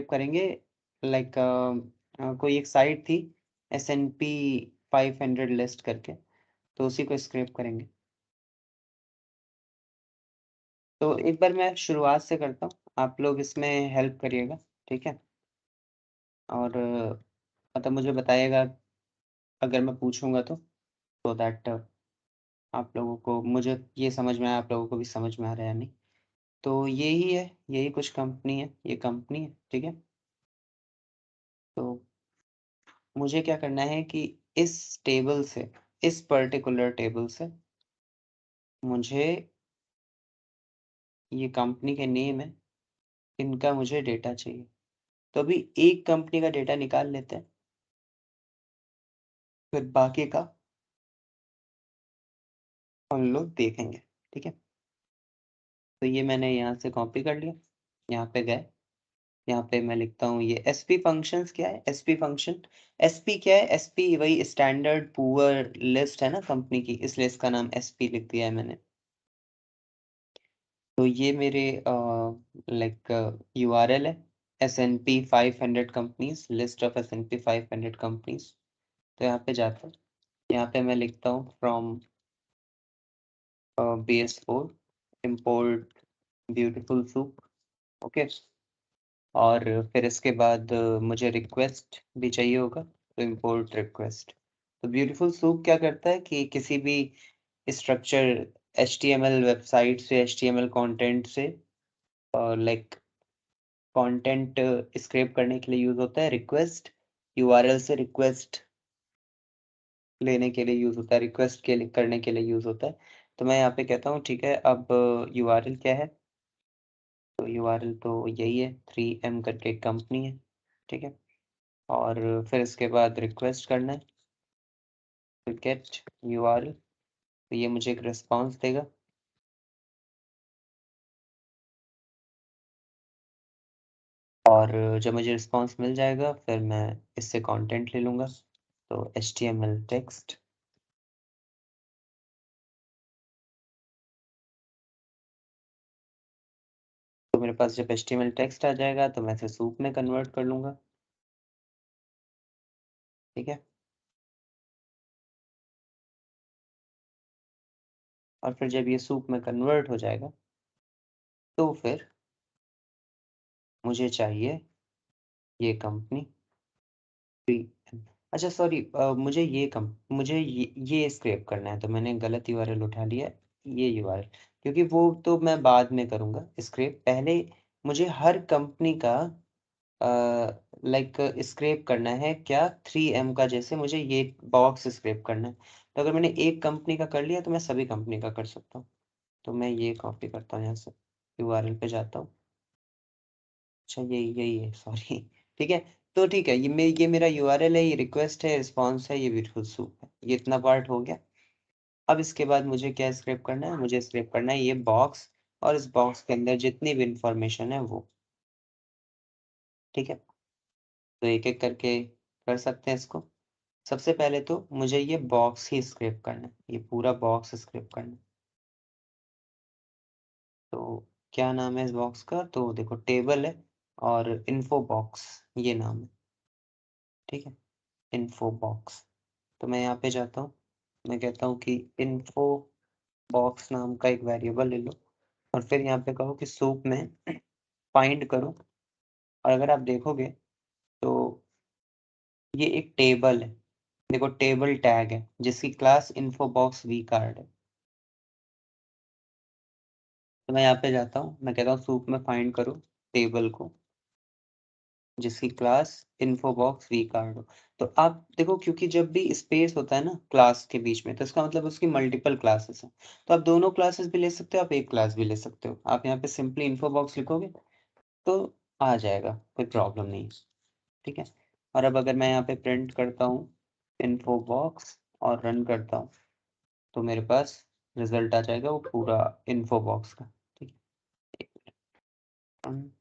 Scrap करेंगे like कोई एक साइट थी S&P 500 लिस्ट करके, तो उसी को स्क्रैप करेंगे। तो एक बार मैं शुरुआत से करता हूँ, आप लोग इसमें हेल्प करिएगा, ठीक है? और मतलब मुझे बताइएगा अगर मैं पूछूंगा तो दैट आप लोगों को मुझे ये समझ में आया, आप लोगों को भी समझ में आ रहा है या नहीं। तो यही है, यही कुछ कंपनी है, ये कंपनी है, ठीक है? तो मुझे क्या करना है कि इस टेबल से, इस पर्टिकुलर टेबल से मुझे ये कंपनी के नेम है, इनका मुझे डेटा चाहिए। तो अभी एक कंपनी का डेटा निकाल लेते हैं, फिर बाकी का हम लोग देखेंगे, ठीक है? तो ये मैंने यहाँ से कॉपी कर लिया, यहाँ पे गए, यहाँ पे मैं लिखता हूँ ये SP फंक्शंस। क्या है SP फंक्शन? SP क्या है? SP वही स्टैंडर्ड पुअर लिस्ट है ना कंपनी की, इसलिए इसका नाम SP लिख दिया है मैंने। तो ये मेरे लाइक URL है, S&P 500 companies, list of S&P 500 companies. तो यहाँ पे जाता हूँ, यहाँ पे मैं लिखता हूँ from BS4 import beautiful soup, okay. और फिर इसके बाद मुझे रिक्वेस्ट भी चाहिए होगा, तो import रिक्वेस्ट। तो ब्यूटीफुल सूप क्या करता है कि किसी भी स्ट्रक्चर HTML वेबसाइट से, HTML कंटेंट से लाइक कंटेंट स्क्रैप करने के लिए यूज होता है। रिक्वेस्ट URL से रिक्वेस्ट लेने के लिए यूज होता है, रिक्वेस्ट के लिए करने के लिए यूज होता है। तो मैं यहाँ पे कहता हूँ ठीक है, अब URL क्या है? तो URL तो यही है, 3M करके एक कंपनी है, ठीक है। और फिर इसके बाद रिक्वेस्ट करना है, तो गेट URL, तो ये मुझे एक रिस्पॉन्स देगा। और जब मुझे रिस्पॉन्स मिल जाएगा फिर मैं इससे कंटेंट ले लूँगा, तो HTML टेक्स्ट। तो मेरे पास जब HTML टेक्स्ट आ जाएगा तो मैं इसे सूप में कन्वर्ट कर लूँगा, ठीक है। और फिर जब ये सूप में कन्वर्ट हो जाएगा तो फिर मुझे चाहिए ये कंपनी। अच्छा सॉरी, मुझे ये स्क्रैप करना है, तो मैंने गलत URL उठा लिया, ये URL, क्योंकि वो तो मैं बाद में करूँगा स्क्रैप। पहले मुझे हर कंपनी का लाइक स्क्रैप करना है, क्या 3M का, जैसे मुझे ये बॉक्स स्क्रैप करना है। तो अगर मैंने एक कंपनी का कर लिया तो मैं सभी कंपनी का कर सकता हूँ। तो मैं ये कॉपी करता हूँ, यहाँ से URL पे जाता हूँ। अच्छा यही यही है, सॉरी ठीक है। तो ठीक है, ये मेरा URL है, ये रिक्वेस्ट है, रिस्पॉन्स है, ये ब्यूटीफुल सूप है, ये इतना पार्ट हो गया। अब इसके बाद मुझे क्या स्क्रैप करना है? मुझे स्क्रैप करना है ये बॉक्स, और इस बॉक्स के अंदर जितनी भी इंफॉर्मेशन है वो, ठीक है। तो एक एक करके कर सकते हैं इसको। सबसे पहले तो मुझे ये बॉक्स ही स्क्रैप करना है, ये पूरा बॉक्स स्क्रैप करना है। तो क्या नाम है इस बॉक्स का? तो देखो टेबल है और इन्फो बॉक्स, ये नाम है, ठीक है, इन्फो बॉक्स। तो मैं यहाँ पे जाता हूँ, मैं कहता हूँ कि इन्फो बॉक्स नाम का एक वेरिएबल ले लो, और फिर यहाँ पे कहो कि सूप में फाइंड करो। और अगर आप देखोगे तो ये एक टेबल है, देखो टेबल टैग है जिसकी class info box vcard है। तो मैं यहाँ पे जाता हूँ, मैं कहता हूँ सूप में फाइंड करो टेबल को जिसकी क्लास इन्फोबॉक्स वी कार्ड हो। तो आप देखो, क्योंकि जब भी स्पेस होता है ना क्लास के बीच में, तो इसका मतलब उसकी मल्टीपल क्लासेस हैं। तो आप दोनों क्लासेस भी ले सकते हो, आप एक क्लास भी ले सकते हो। आप यहाँ पे सिंपली इन्फोबॉक्स लिखोगे तो आ जाएगा, कोई प्रॉब्लम नहीं है, ठीक है। और अब अगर मैं यहाँ पे प्रिंट करता हूँ इन्फोबॉक्स और रन करता हूँ, तो मेरे पास रिजल्ट आ जाएगा वो पूरा इन्फोबॉक्स का, ठीक है।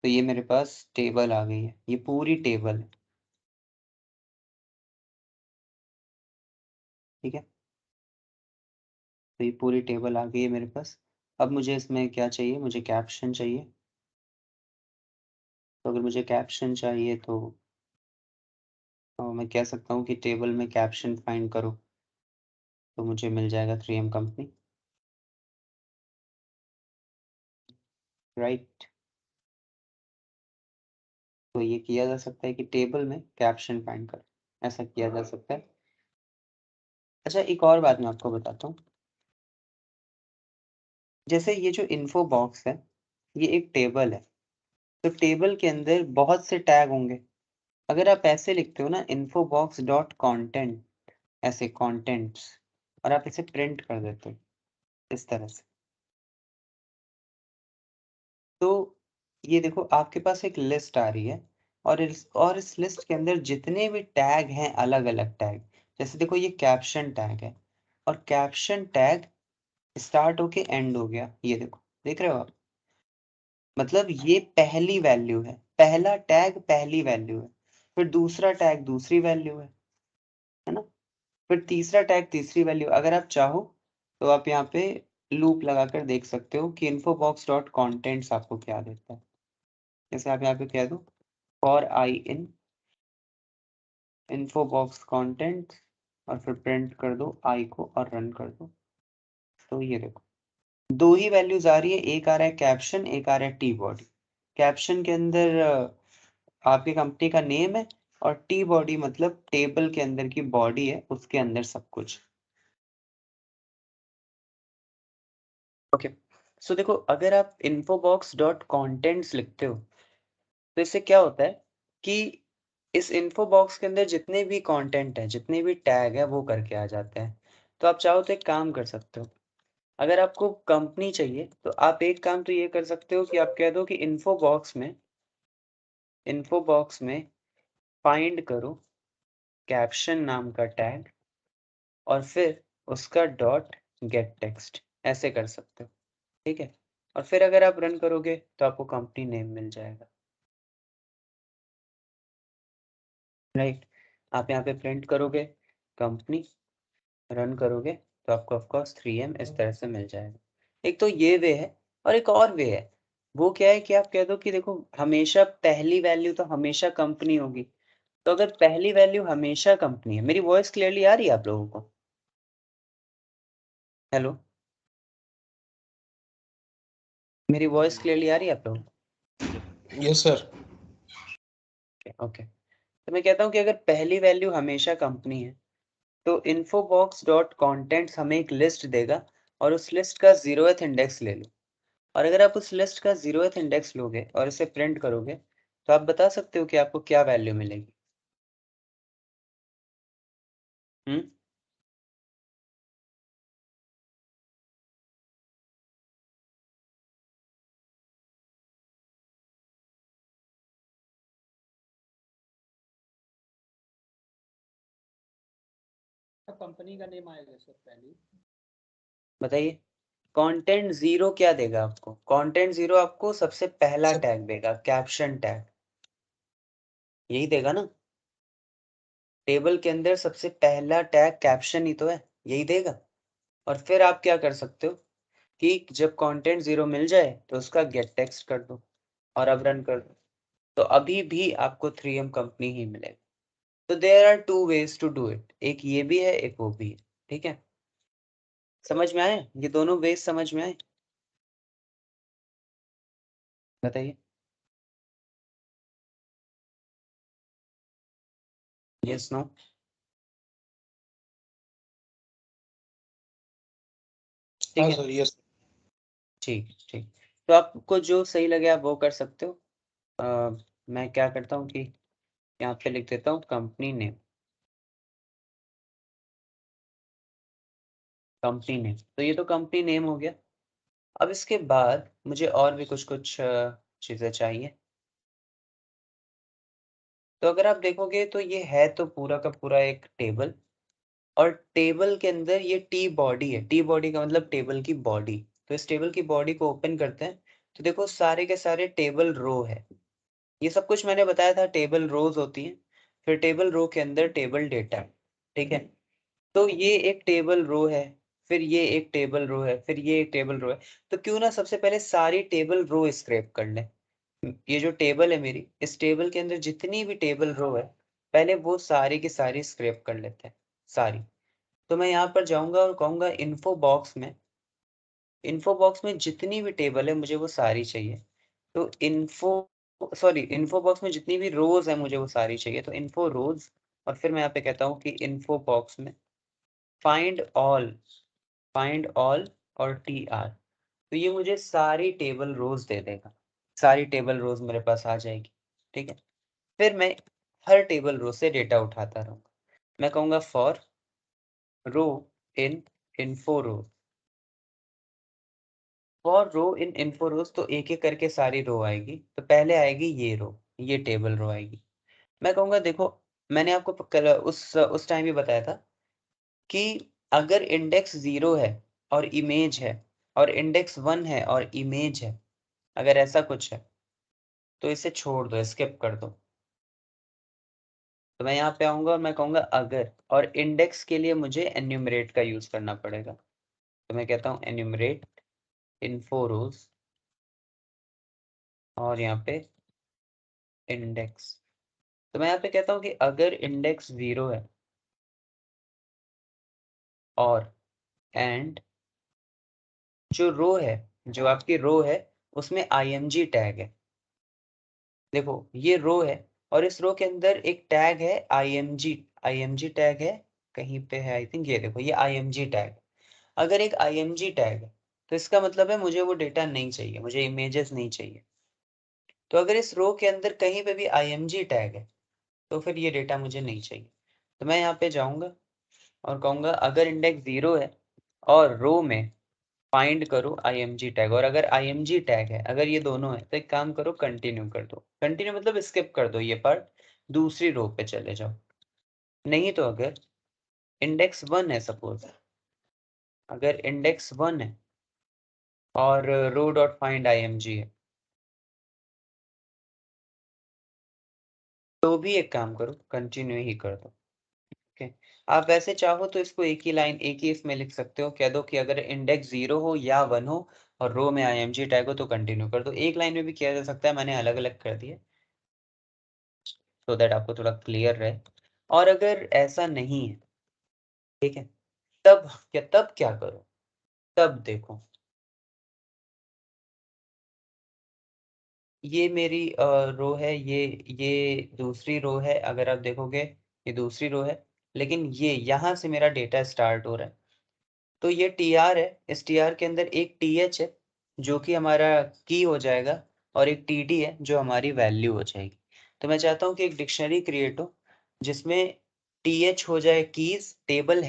तो ये मेरे पास टेबल आ गई है, ये पूरी टेबल है, ठीक है। तो ये पूरी टेबल आ गई है मेरे पास। अब मुझे इसमें क्या चाहिए? मुझे कैप्शन चाहिए, तो अगर मुझे कैप्शन चाहिए तो मैं कह सकता हूँ कि टेबल में कैप्शन फाइंड करो, तो मुझे मिल जाएगा 3M कंपनी, राइट। तो ये किया जा सकता है कि टेबल में कैप्शन फाइंड करो, ऐसा किया जा सकता है। अच्छा, एक और बात मैं आपको बताता हूँ। जैसे ये जो इन्फो बॉक्स है, ये एक टेबल है, तो टेबल के अंदर बहुत से टैग होंगे। अगर आप ऐसे लिखते हो ना, इन्फो बॉक्स डॉट कॉन्टेंट, ऐसे कॉन्टेंट्स, और आप इसे प्रिंट कर देते हो इस तरह से, तो ये देखो आपके पास एक लिस्ट आ रही है, और इस लिस्ट के अंदर जितने भी टैग हैं, अलग अलग टैग, जैसे देखो ये कैप्शन टैग है, और कैप्शन टैग स्टार्ट होके एंड हो गया, ये देखो, देख रहे हो आप? मतलब ये पहली वैल्यू है, पहला टैग पहली वैल्यू है, फिर दूसरा टैग दूसरी वैल्यू है ना? फिर तीसरा टैग तीसरी वैल्यू। अगर आप चाहो तो आप यहाँ पे लूप लगाकर देख सकते हो कि इन्फोबॉक्स डॉट कॉन्टेंट्स आपको क्या देता है। जैसे आप यहाँ पे कह दो फॉर आई इन इन्फोबॉक्स कॉन्टेंट, और फिर प्रिंट कर दो आई को और रन कर दो, तो ये देखो दो ही वैल्यूज आ रही है, एक आ रहा है कैप्शन, एक आ रहा है टी बॉडी। कैप्शन के अंदर आपकी कंपनी का नेम है, और टी बॉडी मतलब टेबल के अंदर की बॉडी है, उसके अंदर सब कुछ। ओके, सो देखो अगर आप इन्फोबॉक्स डॉट कॉन्टेंट्स लिखते हो, तो इससे क्या होता है कि इस इन्फो बॉक्स के अंदर जितने भी कंटेंट है, जितने भी टैग है, वो करके आ जाते हैं। तो आप चाहो तो एक काम कर सकते हो, अगर आपको कंपनी चाहिए तो आप एक काम तो ये कर सकते हो कि आप कह दो कि इन्फो बॉक्स में फाइंड करो कैप्शन नाम का टैग, और फिर उसका डॉट गेट टेक्स्ट, ऐसे कर सकते हो, ठीक है? और फिर अगर आप रन करोगे तो आपको कंपनी नेम मिल जाएगा, राइट। आप यहाँ पे प्रिंट करोगे कंपनी, रन करोगे तो आपको ऑफ कोर्स 3M इस तरह से मिल जाएगा। एक तो ये वे है, और एक और वे है, वो क्या है कि आप कह दो कि देखो हमेशा पहली वैल्यू तो हमेशा कंपनी होगी। तो अगर पहली वैल्यू हमेशा कंपनी है, मेरी वॉइस क्लियरली आ रही है आप लोगों को? हेलो, मेरी वॉइस क्लियरली आ रही है आप लोगों को? Yes sir. ओके, तो मैं कहता हूँ कि अगर पहली वैल्यू हमेशा कंपनी है, तो इन्फोबॉक्स डॉट कॉन्टेंट्स हमें एक लिस्ट देगा, और उस लिस्ट का 0th इंडेक्स ले लो। और अगर आप उस लिस्ट का 0th इंडेक्स लोगे और इसे प्रिंट करोगे, तो आप बता सकते हो कि आपको क्या वैल्यू मिलेगी। हम्म, कंपनी का नेम आएगा सर पहले। बताइए। कंटेंट 0 क्या देगा आपको? कंटेंट 0 आपको सबसे पहला टैग देगा, कैप्शन टैग, यही देगा ना? टेबल के अंदर सबसे पहला टैग कैप्शन ही तो है, यही देगा। और फिर आप क्या कर सकते हो कि जब कंटेंट 0 मिल जाए तो उसका गेट टेक्स्ट कर दो, और अब रन कर दो, तो अभी भी आपको 3M कंपनी ही मिलेगा। तो there are two ways to do it, एक ये भी है, एक वो भी है, ठीक है? समझ में आए? ये दोनों वेज समझ में आए? बताइए। Yes, no? ठीक हाँ है, सर, यस। ठीक ठीक। तो आपको जो सही लगे आप वो कर सकते हो। मैं क्या करता हूँ कि यहाँ पे लिख देता हूँ कंपनी नेम, कंपनी नेम, तो ये तो कंपनी नेम हो गया। अब इसके बाद मुझे और भी कुछ कुछ चीज़ें चाहिए। तो अगर आप देखोगे तो ये है तो पूरा का पूरा एक टेबल, और टेबल के अंदर ये टी बॉडी है, टी बॉडी का मतलब टेबल की बॉडी। तो इस टेबल की बॉडी को ओपन करते हैं, तो देखो सारे के सारे टेबल रो है। ये सब कुछ मैंने बताया था, टेबल रोज होती हैं, फिर टेबल रो के अंदर टेबल डेटा है, ठीक है? तो ये एक टेबल रो है, फिर ये एक टेबल रो है, फिर ये एक टेबल रो है। तो क्यों ना सबसे पहले सारी टेबल रो स्क्रैप कर लें। ये जो टेबल है मेरी, इस टेबल के अंदर जितनी भी टेबल रो है, पहले वो सारी की सारी स्क्रैप कर लेते हैं, सारी। तो मैं यहाँ पर जाऊंगा और कहूंगा इन्फो बॉक्स में जितनी भी टेबल है मुझे वो सारी चाहिए। तो इन्फो बॉक्स में जितनी भी रोज है मुझे वो सारी चाहिए, तो इन्फो रोज। और फिर मैं यहाँ पे कहता हूँ कि इन्फो बॉक्स में फाइंड ऑल और TR। तो ये मुझे सारी टेबल रोज दे देगा, सारी टेबल रोज मेरे पास आ जाएगी। ठीक है, फिर मैं हर टेबल रो से डेटा उठाता रहूंगा। मैं कहूंगा for row in info row, for row in info rows. तो एक एक करके सारी रो आएगी। तो पहले आएगी ये रो, ये टेबल रो आएगी। मैं कहूंगा देखो, मैंने आपको कल उस टाइम भी बताया था कि अगर इंडेक्स 0 है और इमेज है, और इंडेक्स 1 है और इमेज है, अगर ऐसा कुछ है तो इसे छोड़ दो, स्किप कर दो। तो मैं यहाँ पे आऊंगा और मैं कहूंगा अगर, और इंडेक्स के लिए मुझे एन्यूमरेट का यूज करना पड़ेगा। तो मैं कहता हूँ एन्यूमरेट इन्फो रोज, और यहाँ पे इंडेक्स। तो मैं यहाँ पे कहता हूँ कि अगर इंडेक्स 0 है और एंड जो रो है, जो आपकी रो है उसमें IMG टैग है। देखो ये रो है और इस रो के अंदर एक टैग है IMG टैग है, कहीं पे है आई थिंक, ये देखो ये IMG टैग। अगर एक IMG टैग है तो इसका मतलब है मुझे वो डेटा नहीं चाहिए, मुझे इमेजेस नहीं चाहिए। तो अगर इस रो के अंदर कहीं पे भी IMG टैग है तो फिर ये डेटा मुझे नहीं चाहिए। तो मैं यहाँ पे जाऊंगा और कहूंगा अगर इंडेक्स 0 है और रो में फाइंड करो IMG टैग, और अगर IMG टैग है, अगर ये दोनों है तो एक काम करो कंटिन्यू कर दो। कंटिन्यू मतलब स्किप कर दो ये पार्ट, दूसरी रो पे चले जाओ। नहीं तो अगर इंडेक्स 1 है, सपोज अगर इंडेक्स 1 है और रो डॉट फाइंड IMG है, तो भी एक काम करो कंटिन्यू ही कर दो। ओके, आप वैसे चाहो तो इसको एक ही लाइन, एक ही इसमें लिख सकते हो, कह दो कि अगर इंडेक्स 0 हो या 1 हो और रो में IMG टैग हो तो कंटिन्यू कर दो। एक लाइन में भी किया जा सकता है, मैंने अलग अलग कर दिया सो दैट आपको थोड़ा क्लियर रहे। और अगर ऐसा नहीं है, ठीक है, तब क्या करो, तब देखो ये मेरी रो है, ये दूसरी रो है। अगर आप देखोगे ये दूसरी रो है, लेकिन ये यहाँ से मेरा डेटा स्टार्ट हो रहा है। तो ये TR है, इस TR के अंदर एक TH है जो कि हमारा की हो जाएगा, और एक TD है जो हमारी वैल्यू हो जाएगी। तो मैं चाहता हूँ कि एक डिक्शनरी क्रिएट हो जिसमें TH हो जाए कीज, टेबल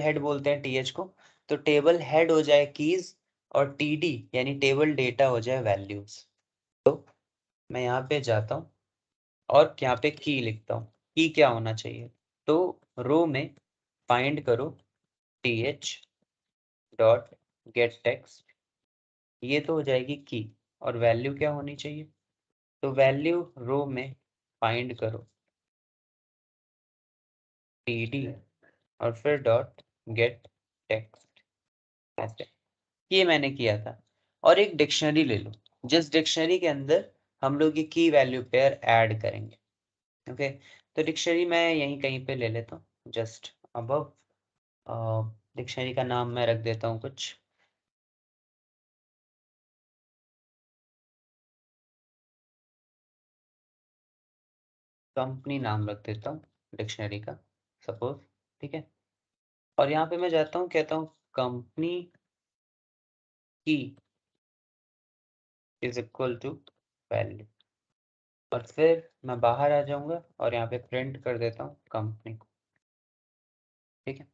हेड बोलते हैं TH को, तो टेबल हेड हो जाए कीज, और TD यानी टेबल डेटा हो जाए वैल्यूज। तो मैं यहाँ पे जाता हूँ और यहाँ पे की लिखता हूँ। की क्या होना चाहिए, तो रो में फाइंड करो TH डॉट गेट टेक्स्ट, ये तो हो जाएगी की। और वैल्यू क्या होनी चाहिए, तो वैल्यू रो में फाइंड करो TD और फिर डॉट गेट टेक्स्ट। ऐसे ये मैंने किया था। और एक डिक्शनरी ले लो, जिस डिक्शनरी के अंदर हम लोग ये की वैल्यू पेयर ऐड करेंगे। ओके, तो डिक्शनरी मैं यहीं कहीं पे ले लेता हूँ, जस्ट अबव। डिक्शनरी का नाम मैं रख देता हूँ कुछ, कंपनी नाम रख देता हूँ डिक्शनरी का, सपोज। ठीक है, और यहाँ पे मैं जाता हूँ, कहता हूँ कंपनी की इज इक्वल टू वैल्यू, और फिर मैं बाहर आ जाऊंगा और यहाँ पे प्रिंट कर देता हूँ कंपनी को। ठीक है,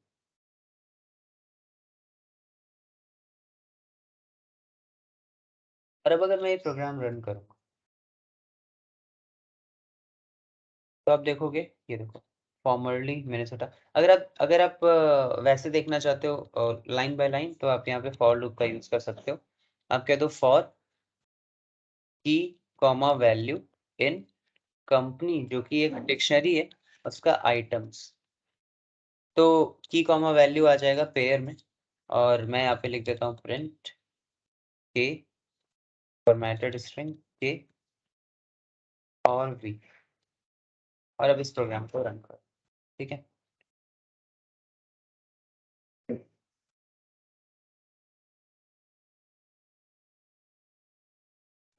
और अब अगर मैं ये प्रोग्राम रन करूँगा तो आप देखोगे, ये देखो फॉर्मरली मिनेसोटा। अगर आप वैसे देखना चाहते हो लाइन बाय लाइन, तो आप यहाँ पे फॉर लूप का यूज कर सकते हो। आप कह दो फॉर की कॉमा वैल्यू इन कंपनी, जो कि एक डिक्शनरी है, उसका आइटम्स। तो की कॉमा वैल्यू आ जाएगा पेयर में, और मैं यहाँ पे लिख देता हूँ प्रिंट के फॉर्मेटेड स्ट्रिंग के, और भी, और अब इस प्रोग्राम को रन करो, ठीक है।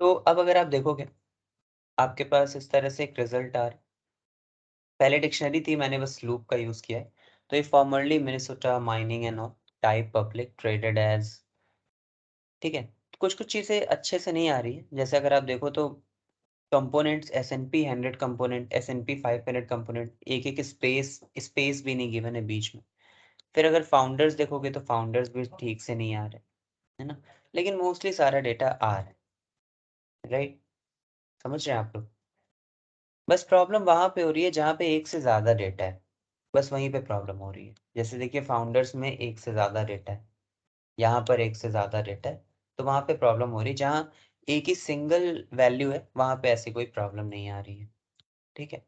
तो अब अगर आप देखोगे आपके पास इस तरह से एक रिजल्ट आ रहा है। पहले डिक्शनरी थी, मैंने बस लूप का यूज किया है। तो ये formerly Minnesota Mining and all, type public, traded as, ठीक है। कुछ कुछ चीजें अच्छे से नहीं आ रही है, जैसे अगर आप देखो तो components S&P 100 component, S&P 500 component, एक एक स्पेस भी नहीं गिवन है बीच में। फिर अगर फाउंडर्स देखोगे तो फाउंडर्स भी ठीक से नहीं आ रहे, है ना। लेकिन मोस्टली सारा डेटा आ रहा है, राइट, समझ रहे हैं आप लोग। बस प्रॉब्लम वहां पे हो रही है जहाँ पे एक से ज्यादा डेटा है, बस वहीं पे प्रॉब्लम हो रही है। जैसे देखिए फाउंडर्स में एक से ज्यादा डेटा है, यहाँ पर एक से ज्यादा डेटा है, तो वहां पे प्रॉब्लम हो रही है। जहाँ एक ही सिंगल वैल्यू है वहां पे ऐसी कोई प्रॉब्लम नहीं आ रही है, ठीक है।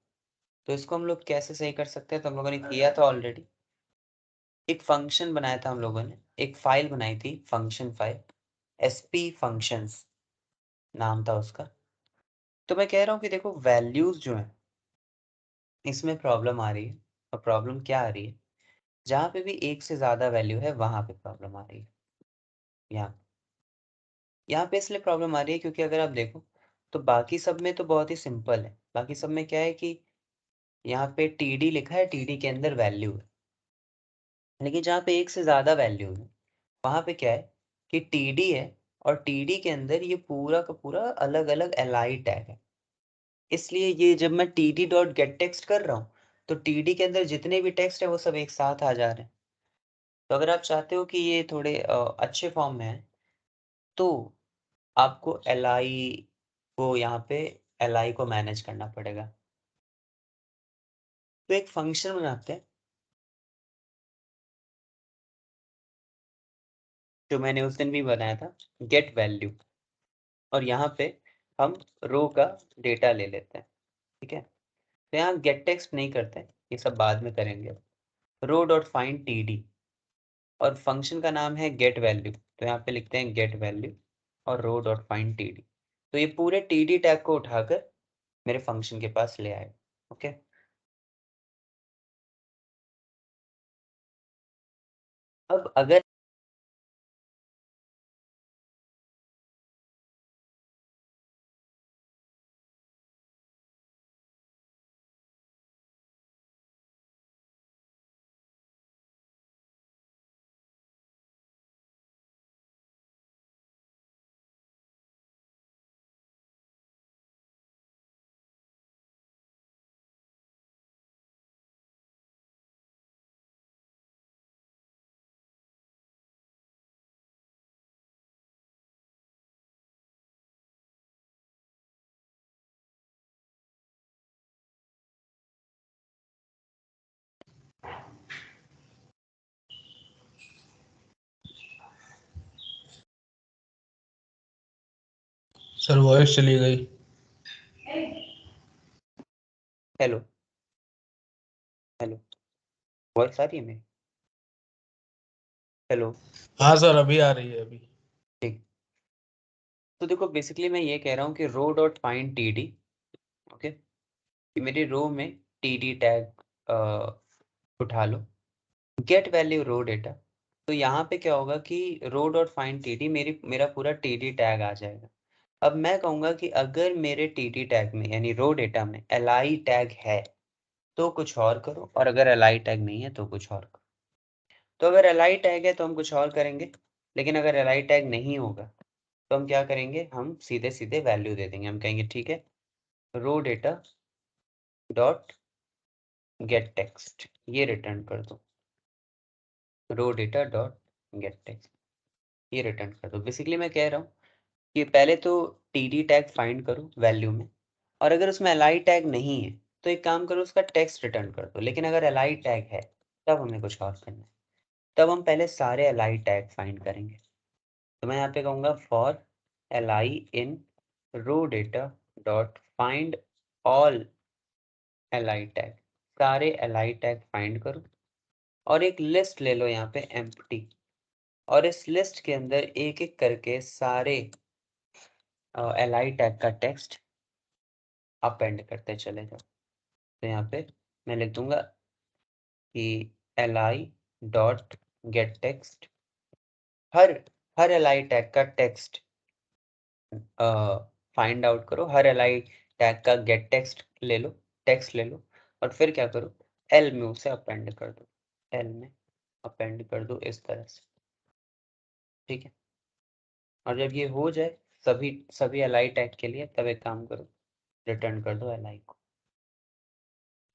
तो इसको हम लोग कैसे सही कर सकते हैं, तो हम लोगों ने किया था ऑलरेडी। एक फंक्शन बनाया था हम लोगों ने, एक फाइल बनाई थी, फंक्शन फाइल, SP फंक्शंस नाम था उसका। तो मैं कह रहा हूँ कि देखो वैल्यूज जो है इसमें प्रॉब्लम आ रही है। और प्रॉब्लम क्या आ रही है, जहाँ पे भी एक से ज्यादा वैल्यू है वहां पे प्रॉब्लम आ रही है। यहाँ यहाँ पे इसलिए प्रॉब्लम आ रही है क्योंकि अगर आप देखो तो बाकी सब में तो बहुत ही सिंपल है। बाकी सब में क्या है कि यहाँ पे TD लिखा है, TD के अंदर वैल्यू है। लेकिन जहाँ पे एक से ज्यादा वैल्यू है वहां पे क्या है कि TD है, और TD के अंदर ये पूरा का पूरा अलग अलग LI टैग है। इसलिए ये जब मैं TD डॉट गेट टेक्स्ट कर रहा हूँ तो TD के अंदर जितने भी टेक्स्ट है वो सब एक साथ आ जा रहे हैं। तो अगर आप चाहते हो कि ये थोड़े अच्छे फॉर्म में है तो आपको यहाँ पे LI को मैनेज करना पड़ेगा। तो एक फंक्शन बनाते हैं जो मैंने उस दिन भी बनाया था, गेट वैल्यू, और यहाँ पे हम रो का डेटा ले लेते हैं, ठीक है। तो यहाँ गेट टेक्स्ट नहीं करते, ये सब बाद में करेंगे। रो डॉट फाइंड TD, और फंक्शन का नाम है गेट वैल्यू, तो यहाँ पे लिखते हैं गेट वैल्यू और रो डॉट फाइंड TD। तो ये पूरे TD टैग को उठाकर मेरे फंक्शन के पास ले आए, ओके। अब अगर सर वॉइस चली गई। हेलो हेलो, वॉइस आ रही है मेरी? हेलो, हाँ सर अभी आ रही है अभी। ठीक। तो देखो बेसिकली मैं ये कह रहा हूँ कि रो डॉट फाइंड TD, ओके, कि मेरी रो में TD टैग उठा लो, गेट वैल्यू रो डेटा। तो यहाँ पे क्या होगा कि रो डॉट फाइंड TD मेरा पूरा TD टैग आ जाएगा। अब मैं कहूँगा कि अगर मेरे TD टैग में यानी रो डेटा में LI टैग है तो कुछ और करो, और अगर LI टैग नहीं है तो कुछ और करो। तो अगर LI टैग है तो हम कुछ और करेंगे, लेकिन अगर LI टैग नहीं होगा तो हम क्या करेंगे, हम सीधे सीधे वैल्यू दे देंगे। हम कहेंगे ठीक है, रो डेटा डॉट गेट टेक्स्ट, ये रिटर्न कर दो। रो डेटा डॉट गेट टेक्स्ट, ये रिटर्न कर दो। बेसिकली मैं कह रहा हूँ कि पहले तो TD टैग फाइंड करो वैल्यू में, और अगर उसमें LI टैग नहीं है तो एक काम करो, उसका टेक्स्ट रिटर्न कर दो। लेकिन अगर LI टैग है तब हमें कुछ और करना है। तब हम पहले सारे LI टैग फाइंड करेंगे। तो मैं यहाँ पे कहूँगा for LI in row data dot find all LI tag, सारे LI टैग फाइंड करो, और एक लिस्ट ले लो यहाँ पे एम्प्टी, और इस लिस्ट के अंदर एक एक करके सारे LI टैग का टेक्स्ट अपेंड करते चले जाओ। तो यहाँ पे मैं लिख दूंगा कि li.getText, हर li टैग का टेक्स्ट फाइंड आउट करो, हर li टैग का गेट टेक्स्ट ले लो, टेक्स्ट ले लो, और फिर क्या करो, l में उसे अपेंड कर दो, l में अपेंड कर दो इस तरह से, ठीक है। और जब ये हो जाए सभी li टैग के लिए, तब एक काम करो, रिटर्न कर दो li को।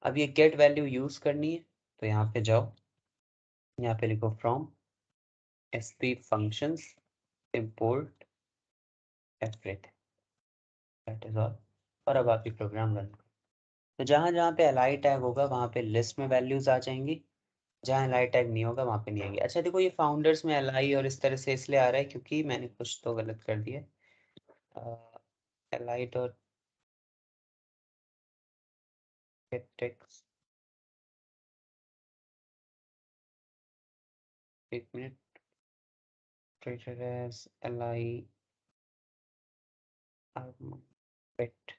अब ये गेट वैल्यू यूज करनी है, तो यहाँ पे जाओ, यहाँ पे लिखो from sp functions import everything, that is all. और अब आप ये प्रोग्राम रन करो। तो जहाँ जहाँ पे li टैग होगा वहाँ पे लिस्ट में वैल्यूज आ जाएंगी, जहाँ li टैग नहीं होगा वहाँ पे नहीं आएंगी। अच्छा देखो, ये फाउंडर्स में li और इस तरह से इसलिए आ रहा है क्योंकि मैंने कुछ तो गलत कर दिया। li डॉट गेट टेक्स्ट, एक minute, treated as li bit,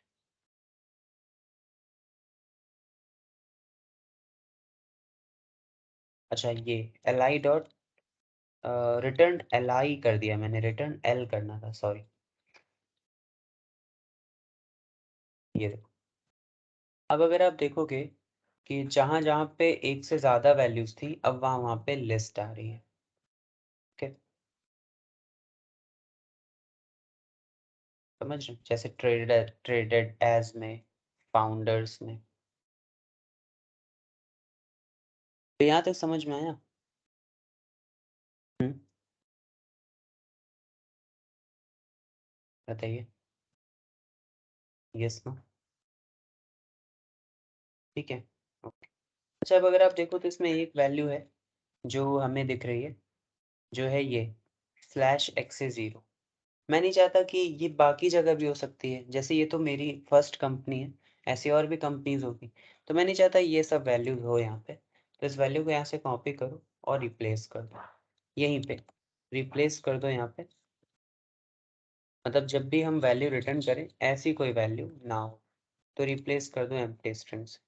अच्छा ये li डॉट रिटर्न li कर दिया मैंने, रिटर्न l करना था, सॉरी। ये देखो, अब अगर आप देखोगे कि जहां जहां पे एक से ज्यादा वैल्यूज थी, अब वहां पे लिस्ट आ रही है, ओके। समझ रहे, जैसे ट्रेडेड एज में, फाउंडर्स में। तो यहाँ तक समझ में आया? बताइए, यस नो, ठीक है, ओके। अच्छा अब अगर आप देखो तो इसमें एक वैल्यू है जो हमें दिख रही है, जो है ये /x0। मैं नहीं चाहता कि ये बाकी जगह भी हो सकती है, जैसे ये तो मेरी फर्स्ट कंपनी है, ऐसी और भी कंपनीज होगी, तो मैं नहीं चाहता ये सब वैल्यूज हो यहाँ पे। तो इस वैल्यू को यहाँ से कॉपी करो और रिप्लेस कर दो, यहीं पे रिप्लेस कर दो यहाँ पे। मतलब जब भी हम वैल्यू रिटर्न करें ऐसी कोई वैल्यू ना हो, तो रिप्लेस कर दो एम्प्टी स्ट्रिंग से।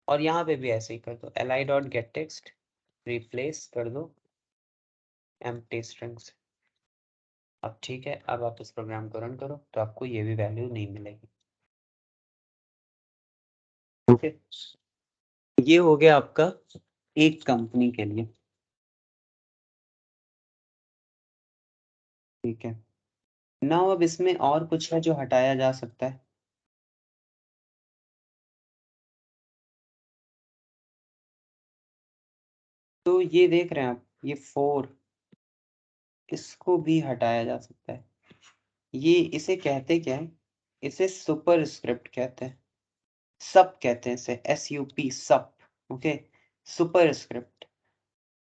और यहाँ पे भी ऐसे ही कर दो, li.getText रिप्लेस कर दो एम्प्टी स्ट्रिंग से। अब ठीक है, अब आप इस प्रोग्राम को रन करो तो आपको ये भी वैल्यू नहीं मिलेगी, ओके। ये हो गया आपका एक कंपनी के लिए, ठीक है। नाउ अब इसमें और कुछ है जो हटाया जा सकता है। तो ये देख रहे हैं आप, ये 4, इसको भी हटाया जा सकता है। ये इसे कहते क्या है, इसे सुपर स्क्रिप्ट कहते हैं, सब कहते हैं इसे, SUP सब, ओके, सुपर स्क्रिप्ट।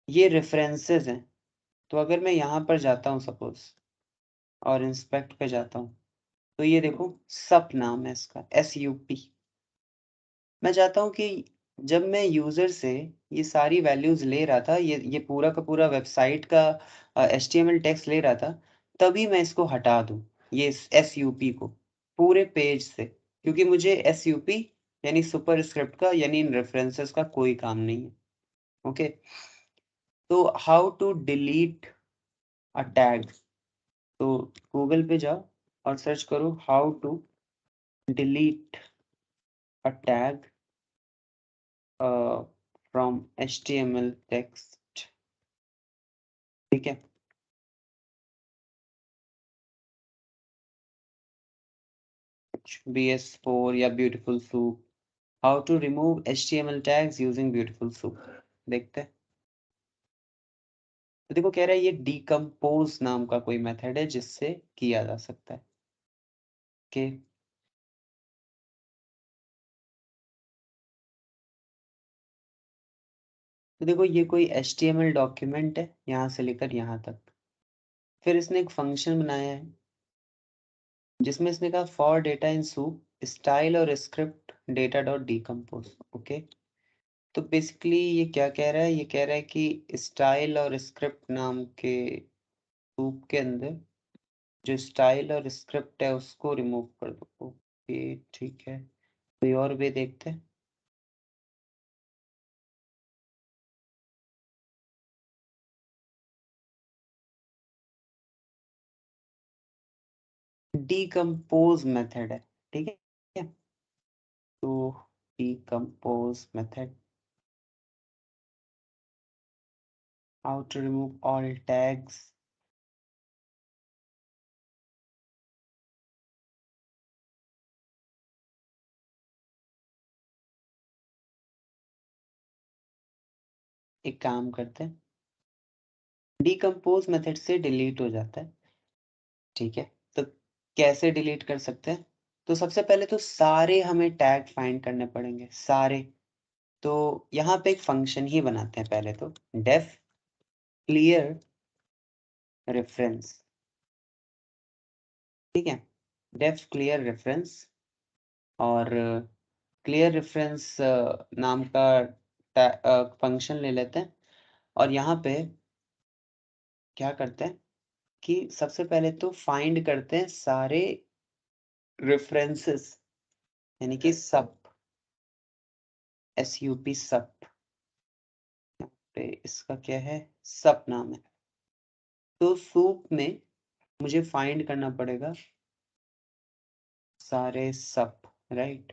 ये रेफरेंसेस हैं। तो अगर मैं यहाँ पर जाता हूँ सपोज और इंस्पेक्ट पे जाता हूँ, तो ये देखो सब नाम है इसका, SUP। मैं चाहता हूँ कि जब मैं यूजर से ये सारी वैल्यूज ले रहा था, ये पूरा का पूरा वेबसाइट का HTML टेक्स्ट ले रहा था, तभी मैं इसको हटा दूँ, ये SUP को पूरे पेज से, क्योंकि मुझे SUP यानी सुपर स्क्रिप्ट का, यानी इन रेफरेंसेस का कोई काम नहीं है, ओके। तो how to delete a tag, तो गूगल पे जाओ और सर्च करो how to delete a tag from HTML text, ठीक है। BS4 या beautiful soup, how to remove HTML tags using beautiful soup, देखते हैं। तो देखो कह रहा है ये डिकम्पोज नाम का कोई मेथड है जिससे किया जा सकता है, ओके। तो देखो ये कोई HTML डॉक्यूमेंट है यहाँ से लेकर यहाँ तक, फिर इसने एक फंक्शन बनाया है जिसमें इसने कहा for data in soup style और script data dot decompose, okay. तो बेसिकली ये क्या कह रहा है, ये कह रहा है कि स्टाइल और स्क्रिप्ट नाम के सूप के अंदर जो स्टाइल और स्क्रिप्ट है उसको रिमूव कर दो, ओके ठीक है। कोई और वे देखते हैं। डीकम्पोज मेथड है, ठीक है। तो decompose method, how to remove all tags. एक काम करते हैं, डीकम्पोज मेथड से डिलीट हो जाता है, ठीक है। तो कैसे डिलीट कर सकते हैं? तो सबसे पहले तो सारे हमें टैग फाइंड करने पड़ेंगे, सारे। तो यहाँ पे एक फंक्शन ही बनाते हैं पहले तो, डेफ क्लियर रेफरेंस, ठीक है। डेफ क्लियर रेफरेंस, और क्लियर रेफरेंस नाम का फंक्शन ले लेते हैं। और यहाँ पे क्या करते हैं कि सबसे पहले तो फाइंड करते हैं सारे रेफरेंसेस, यानी कि सब, SUP सब। पे इसका क्या है, सब नाम है। तो सूप में मुझे फाइंड करना पड़ेगा सारे सब, राइट।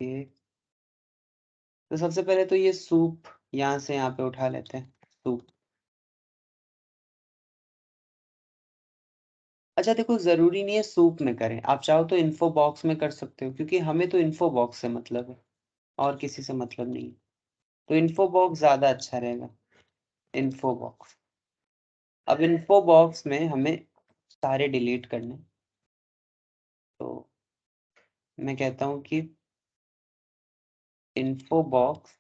ये तो सबसे पहले तो ये सूप यहाँ से यहाँ पे उठा लेते हैं, सूप। अच्छा देखो, जरूरी नहीं है सूप में करें, आप चाहो तो इन्फो बॉक्स में कर सकते हो, क्योंकि हमें तो इन्फो बॉक्स से मतलब है और किसी से मतलब नहीं है। तो इन्फो बॉक्स ज्यादा अच्छा रहेगा, इन्फो बॉक्स। अब इन्फो बॉक्स में हमें सारे डिलीट करने, तो मैं कहता हूँ कि info box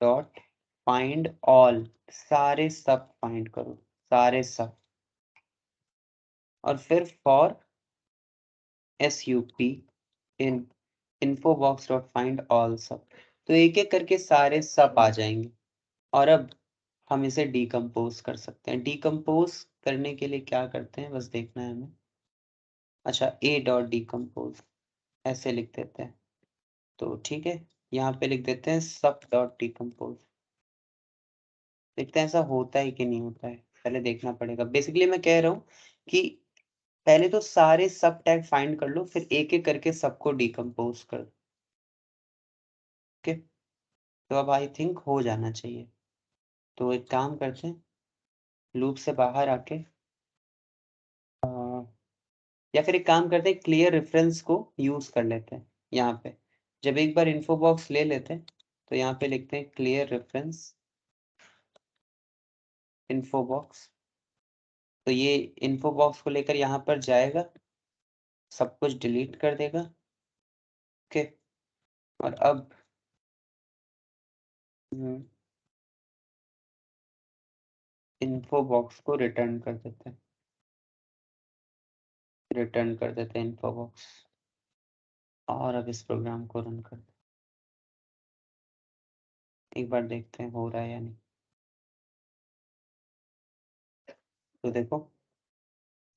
dot find all, सारे सब फाइंड करो, सारे सब। और फिर for SUP in info box dot find all सब। तो एक एक करके सारे सब आ जाएंगे। और अब हम इसे डीकम्पोज कर सकते हैं। डीकम्पोज करने के लिए क्या करते हैं, बस देखना है हमें। अच्छा, A डॉट डीकम्पोज ऐसे लिख देते हैं, तो ठीक है। यहाँ पे लिख देते हैं सब डॉट डीकम्पोज। देखते हैं ऐसा होता है कि नहीं होता है, पहले देखना पड़ेगा। बेसिकली मैं कह रहा हूँ कि पहले तो सारे सब टैग फाइंड कर लो, फिर एक एक करके सबको डीकम्पोज कर दो, ओके। तो अब आई थिंक हो जाना चाहिए। तो एक काम करते हैं, लूप से बाहर आके या फिर एक काम करते हैं, क्लियर रेफरेंस को यूज कर लेते हैं यहाँ पे। जब एक बार इन्फो बॉक्स ले लेते हैं तो यहाँ पे लिखते हैं क्लियर रेफरेंस इन्फो बॉक्स। तो ये इन्फो बॉक्स को लेकर यहाँ पर जाएगा, सब कुछ डिलीट कर देगा, ओके। और अब इन्फो बॉक्स को रिटर्न कर देते हैं, इन्फो बॉक्स। और अब इस प्रोग्राम को रन कर, एक बार देखते हैं हो रहा है या नहीं। तो देखो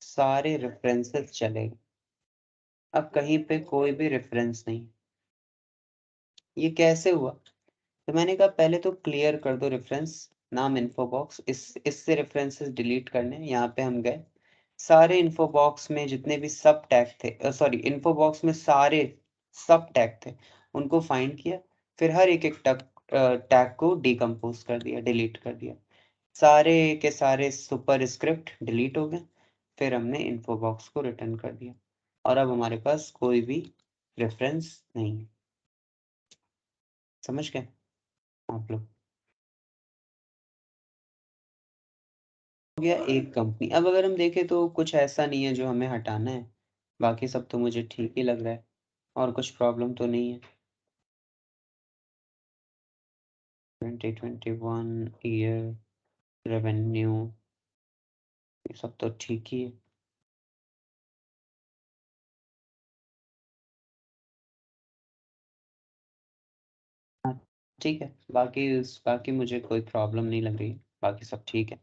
सारे रेफरेंसेस चले गए, अब कहीं पे कोई भी रेफरेंस नहीं। ये कैसे हुआ? तो मैंने कहा पहले तो क्लियर कर दो रेफरेंस नाम इन्फो बॉक्स, इससे रेफरेंसेस डिलीट करने। यहाँ पे हम गए, सारे इन्फो बॉक्स में जितने भी सब टैग थे, सॉरी इन्फो बॉक्स में सारे सब टैग थे, उनको फाइंड किया। फिर हर एक एक टैग को डिकम्पोज कर दिया, डिलीट कर दिया। सारे के सारे सुपर स्क्रिप्ट डिलीट हो गए। फिर हमने इन्फो बॉक्स को रिटर्न कर दिया, और अब हमारे पास कोई भी रेफरेंस नहीं है। समझ गए आप लोग? हो गया एक कंपनी। अब अगर हम देखें तो कुछ ऐसा नहीं है जो हमें हटाना है, बाकी सब तो मुझे ठीक ही लग रहा है, और कुछ प्रॉब्लम तो नहीं है। 2021 ईयर रेवेन्यू, ये सब तो ठीक ही है। हाँ, ठीक है। बाकी मुझे कोई प्रॉब्लम नहीं लग रही है, बाकी सब ठीक है।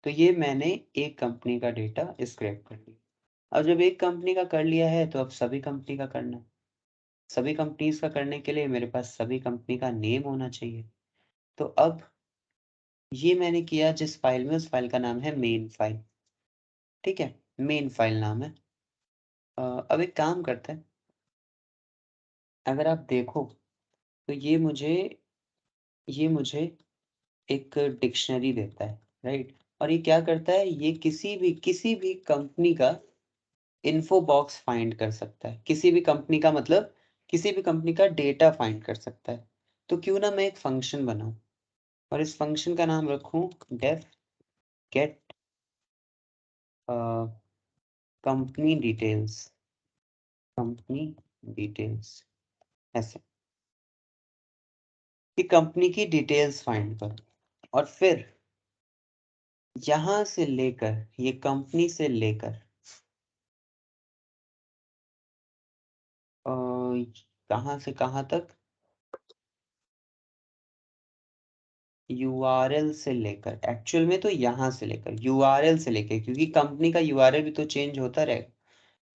तो ये मैंने एक कंपनी का डेटा स्क्रैप कर लिया। अब जब एक कंपनी का कर लिया है तो अब सभी कंपनी का करना है। सभी कंपनीज का करने के लिए मेरे पास सभी कंपनी का नेम होना चाहिए। तो अब ये मैंने किया जिस फाइल में, उस फाइल का नाम है मेन फाइल। ठीक है, मेन फाइल नाम है। अब एक काम करते हैं, अगर आप देखो तो ये मुझे एक डिक्शनरी देता है, राइट। और ये क्या करता है, ये किसी भी कंपनी का इन्फो बॉक्स फाइंड कर सकता है। किसी भी कंपनी का मतलब किसी भी कंपनी का डेटा फाइंड कर सकता है। तो क्यों ना मैं एक फंक्शन बनाऊं और इस फंक्शन का नाम रखूं डेफ गेट कंपनी डिटेल्स, ऐसे कि कंपनी की डिटेल्स फाइंड कर। और फिर यहां से लेकर, ये कंपनी से लेकर कहां से कहां तक, यूआरएल से लेकर, एक्चुअल में तो यहां से लेकर यूआरएल से लेकर, क्योंकि कंपनी का यूआरएल भी तो चेंज होता रहेगा।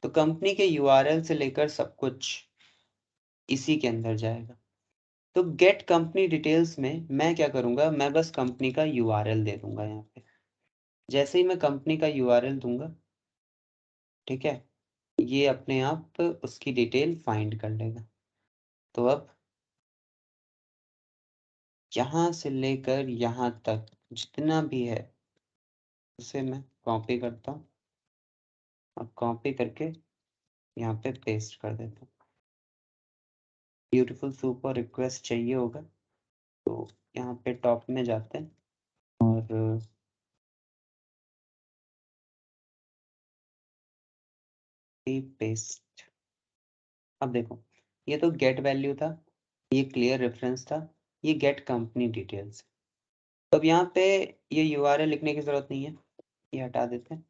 तो कंपनी के यूआरएल से लेकर सब कुछ इसी के अंदर जाएगा। तो गेट कंपनी डिटेल्स में मैं क्या करूंगा, मैं बस कंपनी का यूआरएल दे दूंगा यहाँ पे। जैसे ही मैं कंपनी का यूआरएल दूंगा, ठीक है, ये अपने आप उसकी डिटेल फाइंड कर लेगा। तो अब यहाँ से लेकर यहाँ तक जितना भी है उसे मैं कॉपी करता हूँ और कॉपी करके यहाँ पे पेस्ट कर देता हूँ। ब्यूटीफुल सुपर रिक्वेस्ट चाहिए होगा तो यहाँ पे टॉप में जाते हैं और पेस्ट। अब देखो, ये तो गेट वैल्यू था, ये क्लियर रेफरेंस था, ये गेट कंपनी डिटेल्स। तो अब यहाँ पे ये यूआरएल लिखने की जरूरत नहीं है, ये हटा देते हैं।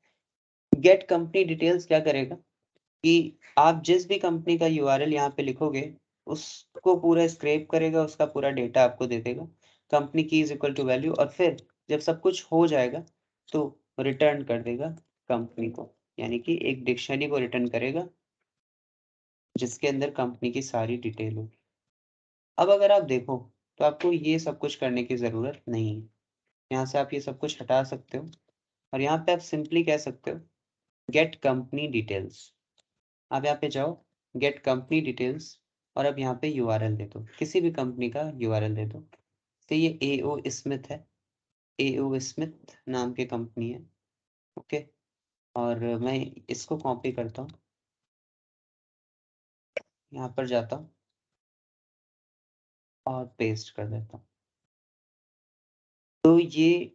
गेट कंपनी डिटेल्स क्या करेगा कि आप जिस भी कंपनी का यूआरएल यहाँ पे लिखोगे उसको पूरा स्क्रैप करेगा, उसका पूरा डेटा आपको दे देगा, कंपनी की इज इक्वल टू वैल्यू। और फिर जब सब कुछ हो जाएगा तो रिटर्न कर देगा कंपनी को, यानी कि एक डिक्शनरी को रिटर्न करेगा जिसके अंदर कंपनी की सारी डिटेल होगी। अब अगर आप देखो तो आपको ये सब कुछ करने की ज़रूरत नहीं है। यहाँ से आप ये सब कुछ हटा सकते हो और यहाँ पे आप सिंपली कह सकते हो गेट कंपनी डिटेल्स। आप यहाँ पे जाओ, गेट कंपनी डिटेल्स, और अब यहाँ पे यूआरएल दे दो, किसी भी कंपनी का यूआरएल दे दो। तो ये एओ स्मिथ है, एओ स्मिथ नाम की कंपनी है, ओके। और मैं इसको कॉपी करता हूँ, यहाँ पर जाता हूँ और पेस्ट कर देता हूँ। तो ये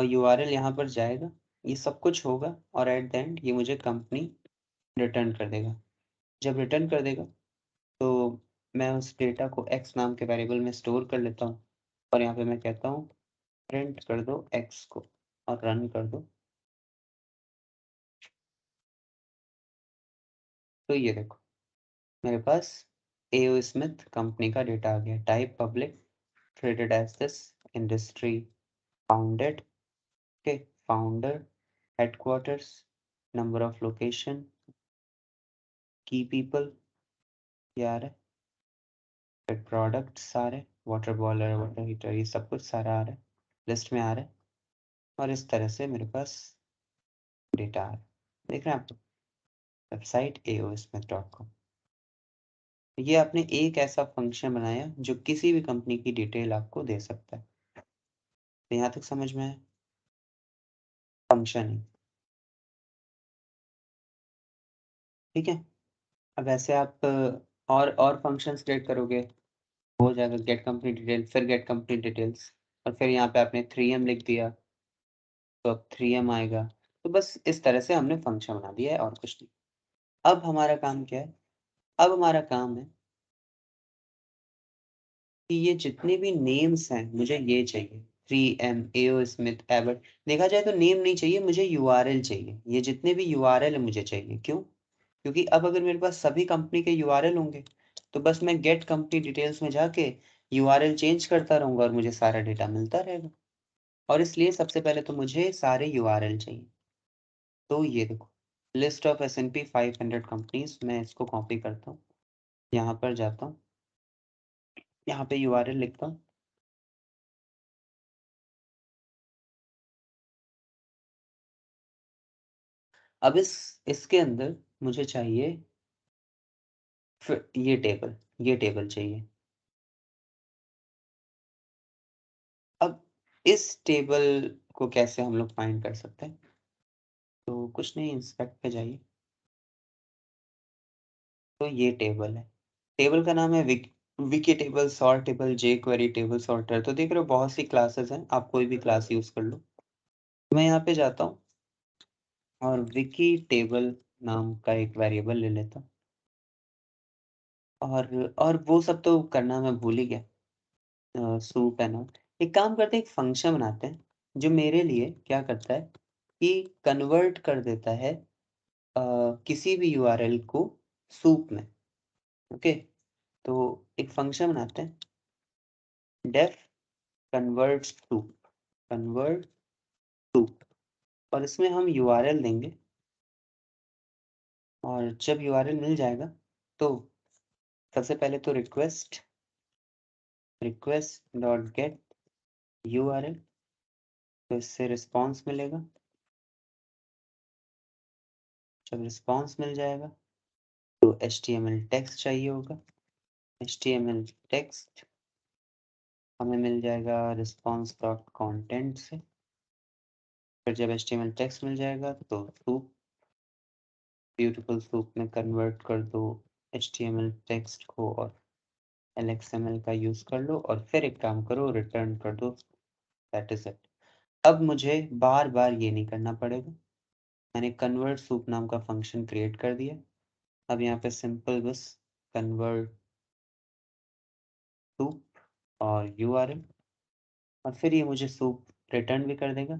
यूआरएल यहाँ पर जाएगा, ये सब कुछ होगा और एट द एंड ये मुझे कंपनी रिटर्न कर देगा। जब रिटर्न कर देगा तो मैं उस डेटा को x नाम के वेरिएबल में स्टोर कर लेता हूँ और यहाँ पे मैं कहता हूँ प्रिंट कर दो x को और रन कर दो। तो ये देखो मेरे पास एओ स्मिथ कंपनी का डेटा आ गया। Type public, traded as this, industry founded, okay, founder, headquarters, number of location, key people, यार है, फिर प्रोडक्ट सारे, वाटर बॉयलर, वाटर हीटर, ये सब कुछ सारा आ रहा है, लिस्ट में आ रहा है। और इस तरह से मेरे पास डेटा आ रहा है, देख रहे हैं आप, वेबसाइट aosmith.com। ये आपने एक ऐसा फंक्शन बनाया जो किसी भी कंपनी की डिटेल आपको दे सकता है। तो यहाँ तक समझ में है, फंक्शन है, ठीक है। अब ऐसे आप और फंक्शंस क्रिएट करोगे, हो जाएगा गेट कंपनी डिटेल, फिर गेट कंपनी डिटेल्स, और फिर यहाँ पे आपने 3M लिख दिया तो अब 3M आएगा। तो बस इस तरह से हमने फंक्शन बना दिया है और कुछ नहीं। अब हमारा काम क्या है, अब हमारा काम है कि ये जितने भी नेम्स हैं मुझे ये चाहिए, 3M, एओ स्मिथ, एबट। देखा जाए तो नेम नहीं चाहिए, मुझे यूआरएल चाहिए। ये जितने भी यूआरएल है मुझे चाहिए, क्यों? क्योंकि अब अगर मेरे पास सभी कंपनी के यूआरएल होंगे तो बस मैं गेट कंपनी डिटेल्स में जाके यूआरएल चेंज करता रहूंगा और मुझे सारा डेटा मिलता रहेगा। और इसलिए सबसे पहले तो मुझे सारे यूआरएल चाहिए। तो ये देखो, लिस्ट ऑफ S&P 500 कंपनीज, मैं इसको कॉपी करता हूँ, यहाँ पर जाता हूँ, यहाँ पे URL लिखता हूँ, अब इसके अंदर मुझे चाहिए फिर ये टेबल चाहिए। अब इस टेबल को कैसे हम लोग फाइंड कर सकते हैं? तो कुछ नहीं, इंस्पेक्ट पे जाइए, तो ये टेबल है, टेबल का नाम है Vicky table, sort table, jQuery table sorter. तो देख रहे हो बहुत सी क्लासेस हैं, आप कोई भी क्लास यूज कर लो। मैं यहाँ पे जाता हूँ और विकी टेबल नाम का एक वेरिएबल ले लेता हूँ, और वो सब तो करना मैं भूल ही गया, सूप है ना। एक काम करते हैं, एक फंक्शन बनाते हैं जो मेरे लिए क्या करता है कि कन्वर्ट कर देता है किसी भी URL को सूप में। ओके, तो एक फंक्शन बनाते हैं, डेफ कन्वर्ट सूप, और इसमें हम URL देंगे, और जब URL मिल जाएगा तो सबसे पहले तो रिक्वेस्ट डॉट गेट URL, तो इससे रिस्पॉन्स मिलेगा। जब रिस्पॉन्स मिल जाएगा तो HTML टेक्स्ट चाहिए होगा, HTML टेक्स्ट हमें मिल जाएगा रिस्पॉन्स डॉट कॉन्टेंट से। फिर जब HTML टेक्स्ट मिल जाएगा तो सूप, ब्यूटीफुल सूप में कन्वर्ट कर दो HTML टेक्स्ट को, और LXML का यूज कर लो, और फिर एक काम करो, रिटर्न कर दो, दैट इज इट। अब मुझे बार बार ये नहीं करना पड़ेगा, मैंने कन्वर्ट सूप नाम का फंक्शन क्रिएट कर दिया। अब यहाँ पे सिंपल बस कन्वर्ट सूप और URL, और फिर ये मुझे सूप रिटर्न भी कर देगा।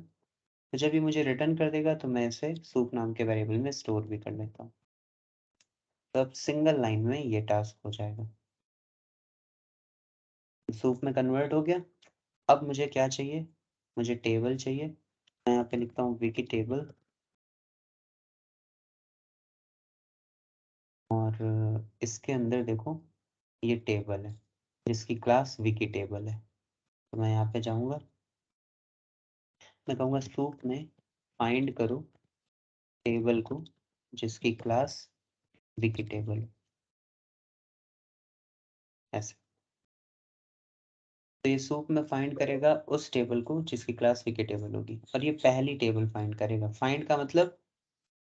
तो जब ये मुझे रिटर्न कर देगा तो मैं इसे सूप नाम के वेरिएबल में स्टोर भी कर लेता हूँ। तो अब सिंगल लाइन में ये टास्क हो जाएगा, सूप में कन्वर्ट हो गया। अब मुझे क्या चाहिए? मुझे टेबल चाहिए, मैं यहाँ पे लिखता हूँ विकी टेबल, और इसके अंदर देखो ये टेबल है जिसकी क्लास विकी टेबल है। तो मैं यहाँ पे जाऊँगा, मैं कहूँगा सूप में फाइंड करो टेबल को जिसकी क्लास विकी टेबल है, ऐसे। तो ये सूप में फाइंड करेगा उस टेबल को जिसकी क्लास विकी टेबल होगी, और ये पहली टेबल फाइंड करेगा। फाइंड का मतलब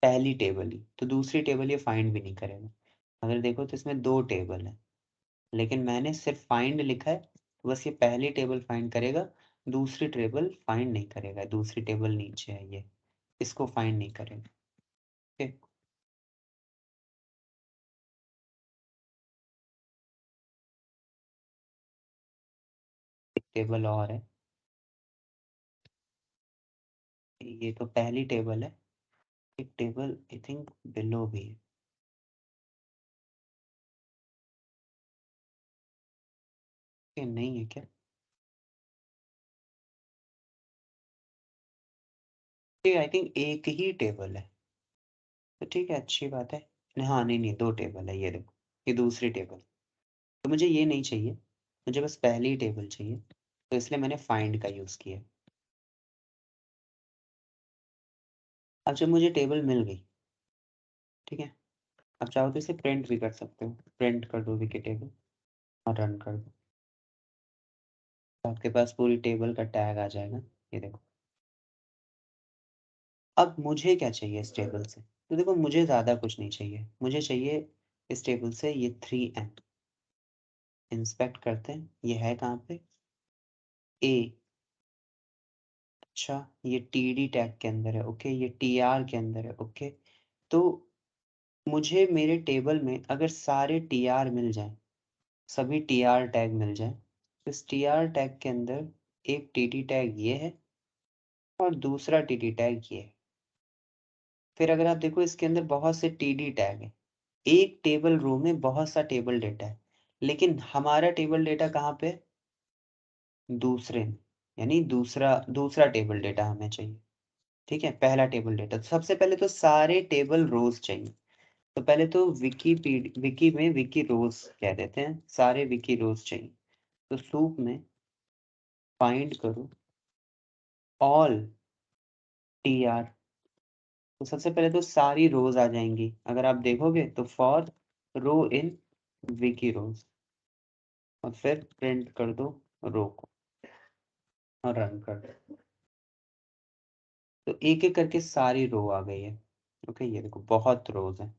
पहली टेबल ही, तो दूसरी टेबल ये फाइंड भी नहीं करेगा। अगर देखो तो इसमें 2 टेबल है, लेकिन मैंने सिर्फ फाइंड लिखा है, तो बस ये पहली टेबल फाइंड करेगा, दूसरी टेबल फाइंड नहीं करेगा। दूसरी टेबल नीचे है, ये इसको फाइंड नहीं करेगा। ओके, एक टेबल और है, ये तो पहली टेबल है, एक टेबल आई थिंक बिलो भी है, ये नहीं है क्या? ठीक, आई थिंक एक ही टेबल है, तो ठीक है, अच्छी बात है। नहीं, हाँ, नहीं नहीं, 2 टेबल है, ये देखो, ये दूसरी टेबल। तो मुझे ये नहीं चाहिए, मुझे बस पहली ही टेबल चाहिए, तो इसलिए मैंने फाइंड का यूज़ किया। अब जब मुझे टेबल मिल गई, ठीक है, अब चाहो तो इसे प्रिंट भी कर सकते हो, प्रिंट कर दो विकी टेबल और रन कर दो, तो आपके पास पूरी टेबल का टैग आ जाएगा, ये देखो। अब मुझे क्या चाहिए इस टेबल से? तो देखो, मुझे ज़्यादा कुछ नहीं चाहिए, मुझे चाहिए इस टेबल से ये 3n। इंस्पेक्ट करते हैं, ये है कहाँ पे? ए, अच्छा, ये TD टैग के अंदर है, ओके, ये TR के अंदर है, ओके। तो मुझे मेरे टेबल में अगर सारे TR मिल जाएं, सभी TR टैग मिल जाएं, तो इस TR टैग के अंदर एक TD टैग ये है और दूसरा TD टैग ये है। फिर अगर आप देखो, इसके अंदर बहुत से TD टैग हैं, एक टेबल रो में बहुत सा टेबल डेटा है, लेकिन हमारा टेबल डेटा कहाँ पे है? दूसरे में, यानी दूसरा टेबल डेटा हमें चाहिए। ठीक है, पहला टेबल डेटा। सबसे पहले तो सारे टेबल रोज चाहिए। तो पहले तो विकी में विकी रोज कह देते हैं, सारे विकी रोज चाहिए। तो सूप में फाइंड करो ऑल टीआर। तो सबसे पहले तो सारी रोज आ जाएंगी। अगर आप देखोगे तो फॉर रो इन विकी रोज, और फिर प्रिंट कर दो रो को और रन कर दो। तो एक एक करके सारी रो आ गई है। ओके, ये देखो बहुत रोज है।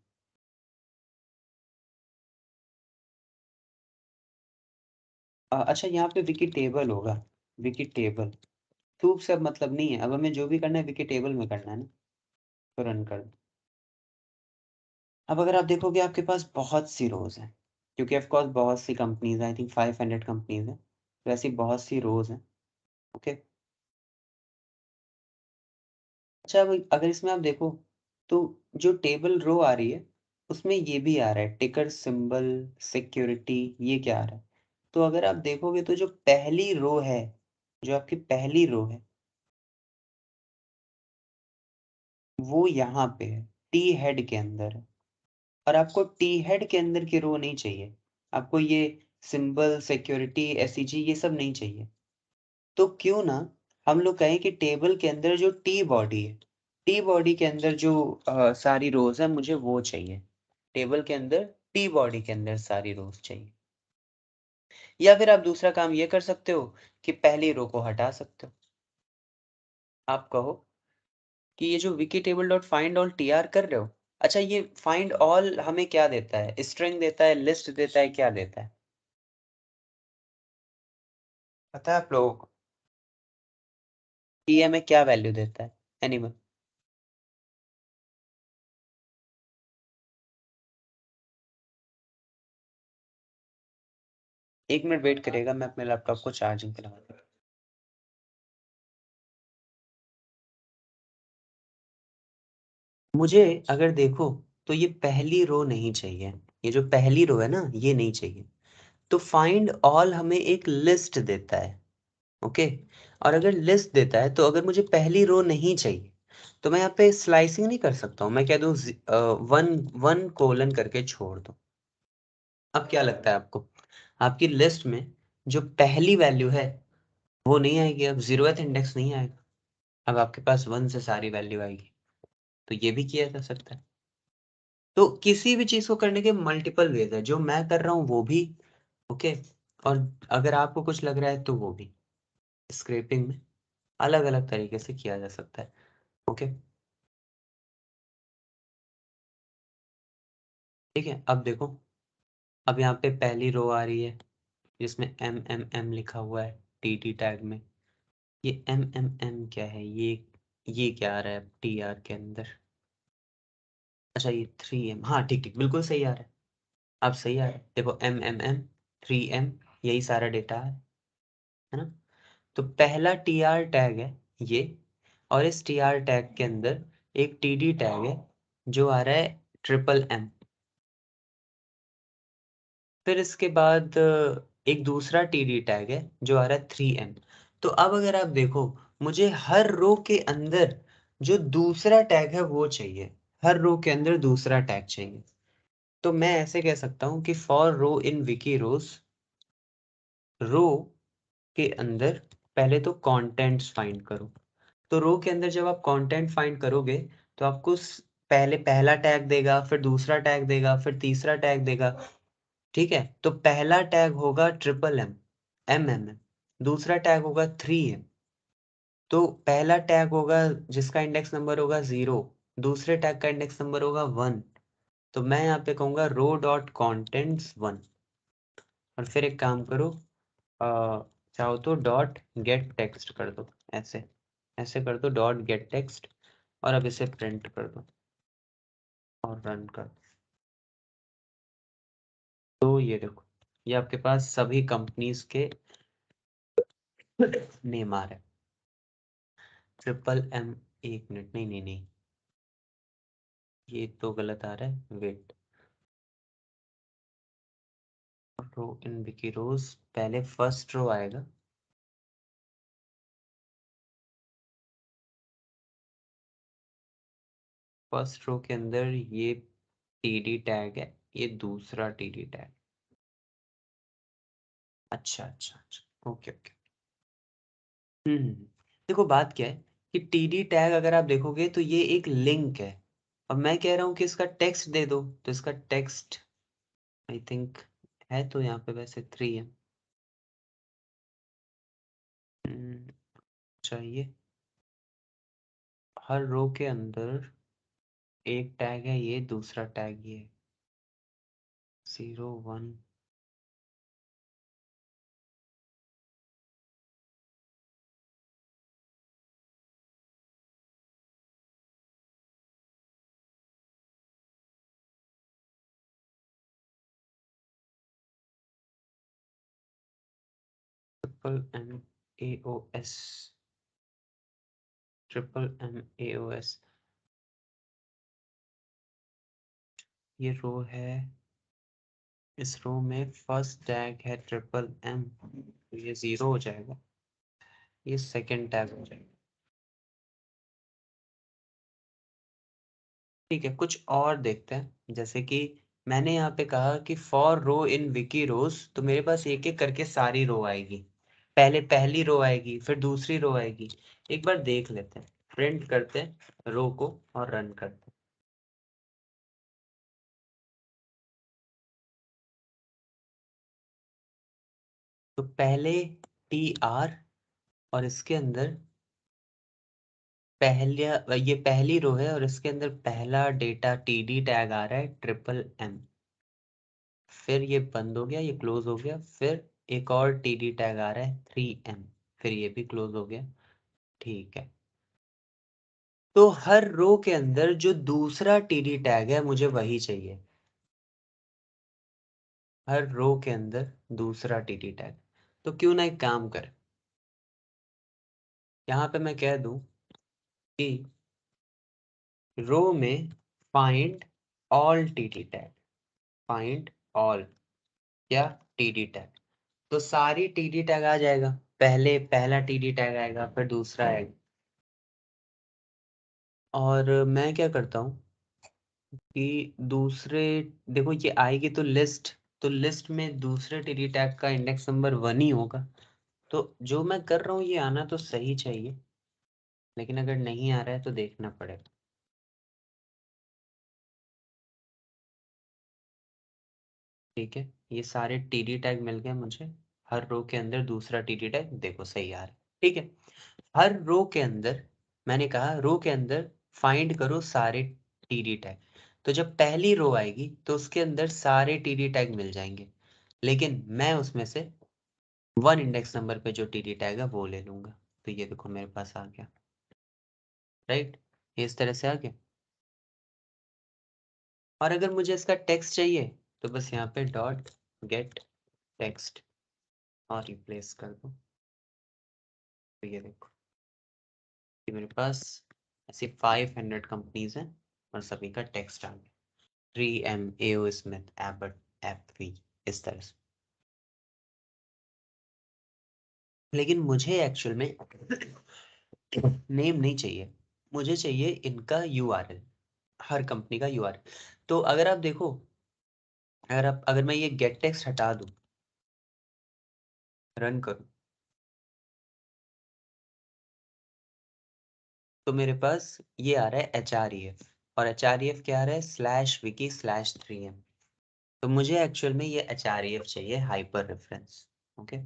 अच्छा, यहाँ पे विकी टेबल होगा, विकी टेबल। सूप से अब मतलब नहीं है, अब हमें जो भी करना है विकी टेबल में करना है ना। तो रन कर दो। अब अगर आप देखोगे आपके पास बहुत सी रोज हैं, क्योंकि ऑफ कोर्स बहुत सी कंपनीज हैं, आई थिंक 500 कंपनीज हैं, तो ऐसी बहुत सी रोज हैं। ओके। अच्छा, अब अगर इसमें आप देखो तो जो टेबल रो आ रही है उसमें ये भी आ रहा है टिकर सिंबल, सिक्योरिटी, ये क्या आ रहा है। तो अगर आप देखोगे तो जो पहली रो है, जो आपकी पहली रो है वो यहाँ पे है, टी हेड के अंदर है। और आपको टी हेड के अंदर की रो नहीं चाहिए, आपको ये सिंबल, सिक्योरिटी, एसईजी ये सब नहीं चाहिए। तो क्यों ना हम लोग कहें कि टेबल के अंदर जो टी बॉडी है, टी बॉडी के अंदर जो सारी रोज है मुझे वो चाहिए। टेबल के अंदर टी बॉडी के अंदर सारी रोज चाहिए। या फिर आप दूसरा काम ये कर सकते हो कि पहली रो को हटा सकते हो। आप कहो कि ये जो Vicky table dot find all T R कर रहे हो, अच्छा ये फाइंड ऑल हमें क्या देता है, स्ट्रिंग देता है, लिस्ट देता है, क्या देता है पता है आप लोगों को? ये हमें क्या वैल्यू देता है एनिमल? एक मिनट वेट करेगा, मैं अपने लैपटॉप को चार्जिंग पे लगा दूं। मुझे अगर देखो तो ये पहली रो नहीं चाहिए, ये जो पहली रो है ना ये नहीं चाहिए। तो फाइंड ऑल हमें एक लिस्ट देता है। ओके। और अगर लिस्ट देता है तो अगर मुझे पहली रो नहीं चाहिए तो मैं यहाँ पे स्लाइसिंग नहीं कर सकता हूँ, मैं कह दूँ 1:1 करके छोड़ दूँ। अब क्या लगता है आपको, आपकी लिस्ट में जो पहली वैल्यू है वो नहीं आएगी, अब 0th इंडेक्स नहीं आएगा, अब आपके पास 1 से सारी वैल्यू आएगी। तो ये भी किया जा सकता है। तो किसी भी चीज को करने के मल्टीपल वेज है, जो मैं कर रहा हूँ वो भी। ओके। और अगर आपको कुछ लग रहा है तो वो भी स्क्रैपिंग में अलग अलग तरीके से किया जा सकता है। ओके। ठीक है, अब देखो, अब यहाँ पे पहली रो आ रही है जिसमें एम लिखा हुआ है टी टी टैग में। ये एम क्या है, ये क्या आ रहा है टी आर के अंदर? अच्छा, ये 3M, हाँ ठीक ठीक बिल्कुल सही आ रहा है। अब सही आ रहा है, देखो एम 3M, यही सारा डेटा है ना। तो पहला टी आर टैग है ये, और इस टी आर टैग के अंदर एक टी डी टैग है जो आ रहा है MM। फिर इसके बाद एक दूसरा टी डी टैग है जो आ रहा है 3M। तो अब अगर आप देखो मुझे हर रो के अंदर जो दूसरा टैग है वो चाहिए, हर रो के अंदर दूसरा टैग चाहिए। तो मैं ऐसे कह सकता हूँ कि फॉर रो इन विकी रोज, रो के अंदर पहले तो कंटेंट्स फाइंड करो। तो रो के अंदर जब आप कंटेंट फाइंड करोगे तो आपको पहले पहला टैग देगा, फिर दूसरा टैग देगा, फिर तीसरा टैग देगा। ठीक है, तो पहला टैग होगा MM, दूसरा टैग होगा 3M। तो पहला टैग होगा जिसका इंडेक्स नंबर होगा 0, दूसरे टैग का इंडेक्स नंबर होगा 1। तो मैं यहाँ पे कहूंगा रो डॉट कॉन्टेंट्स 1। और फिर एक काम करो, चाहो तो डॉट गेट टेक्स्ट कर दो, ऐसे ऐसे कर दो डॉट गेट टेक्स्ट, और अब इसे प्रिंट कर दो और रन कर दो। तो ये देखो, ये आपके पास सभी कंपनीज के नेम आ रहे हैं। MM, एक मिनट, नहीं नहीं नहीं, ये तो गलत आ रहा है, वेट। रो इन विकी रोज, पहले फर्स्ट रो आएगा, फर्स्ट रो के अंदर ये टीडी टैग है, ये दूसरा टीडी टैग। अच्छा अच्छा अच्छा, ओके ओके। देखो बात क्या है कि टीडी टैग अगर आप देखोगे तो ये एक लिंक है, और मैं कह रहा हूँ कि इसका टेक्स्ट दे दो, तो इसका टेक्स्ट आई थिंक है तो यहाँ पे वैसे 3 है। चाहिए हर रो के अंदर एक टैग है, ये दूसरा टैग ये 0 1 MAOS MAOS। ये रो है, इस रो में फर्स्ट टैग है M, तो ये 0 हो जाएगा, ये सेकंड टैग हो जाएगा। ठीक है, कुछ और देखते हैं, जैसे कि मैंने यहाँ पे कहा कि फॉर रो इन विकी रोज, तो मेरे पास एक एक करके सारी रो आएगी। पहले पहली रो आएगी, फिर दूसरी रो आएगी। एक बार देख लेते हैं, प्रिंट करते हैं रो को और रन करते हैं। तो पहले TR, और इसके अंदर ये पहली रो है, और इसके अंदर पहला डेटा TD टैग आ रहा है M। फिर ये बंद हो गया, ये क्लोज हो गया, फिर एक और TD टैग आ रहा है 3M, फिर ये भी क्लोज हो गया। ठीक है, तो हर रो के अंदर जो दूसरा TD टैग है मुझे वही चाहिए, हर रो के अंदर दूसरा TD टैग। तो क्यों ना एक काम कर, यहाँ पे मैं कह दूं कि रो में find all TD tag, find all या TD टैग, तो सारी TD टैग आ जाएगा। पहला TD टैग आएगा, फिर दूसरा आएगा। और मैं क्या करता हूँ कि दूसरे, देखो ये आएगी तो लिस्ट में दूसरे TD टैग का इंडेक्स नंबर 1 ही होगा। तो जो मैं कर रहा हूँ ये आना तो सही चाहिए, लेकिन अगर नहीं आ रहा है तो देखना पड़ेगा। ठीक है, ये सारे TD टैग मिल गए मुझे, हर रो के अंदर दूसरा TD टैग देखो सही आ रहा है। ठीक है, हर रो के अंदर, मैंने कहा रो के अंदर फाइंड करो सारे TD टैग। तो जब पहली रो आएगी तो उसके अंदर सारे TD टैग मिल जाएंगे, लेकिन मैं उसमें से 1 इंडेक्स नंबर पे जो TD टैग है वो ले लूंगा। तो ये देखो मेरे पास आ गया, राइट, ये इस तरह से आ गया। और अगर मुझे इसका टेक्स्ट चाहिए तो बस यहाँ पे डॉट गेट टेक्स्ट और रिप्लेस कर दो। तो ये देखो, कि मेरे पास ऐसी 500 कंपनीज हैं और सभी का टेक्स्ट आ गया, 3M, AO स्मिथ, एबट, एपवी, इस तरह से। लेकिन मुझे एक्चुअल में नेम नहीं चाहिए, मुझे चाहिए इनका URL, हर कंपनी का URL। तो अगर आप देखो, अगर मैं ये गेट टेक्स्ट हटा दूं, रन करूं, तो मेरे पास ये आ रहा है HREF, और HREF क्या आ रहा है, /wiki/3M। तो मुझे एक्चुअल में ये HREF चाहिए, हाइपर रेफरेंस। ओके,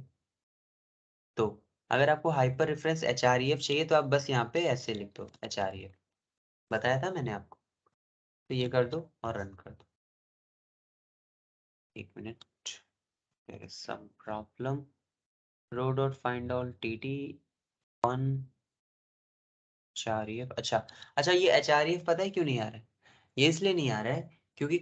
तो अगर आपको हाइपर रेफरेंस HREF चाहिए तो आप बस यहाँ पे ऐसे लिख दो HREF, बताया था मैंने आपको। तो ये कर दो और रन कर दो। एक minute, there is some problem, row dot find all TD on HREF। अच्छा अच्छा, ये HREF पता है क्यों नहीं आ रहा है, ये इसलिए नहीं आ रहा है क्योंकि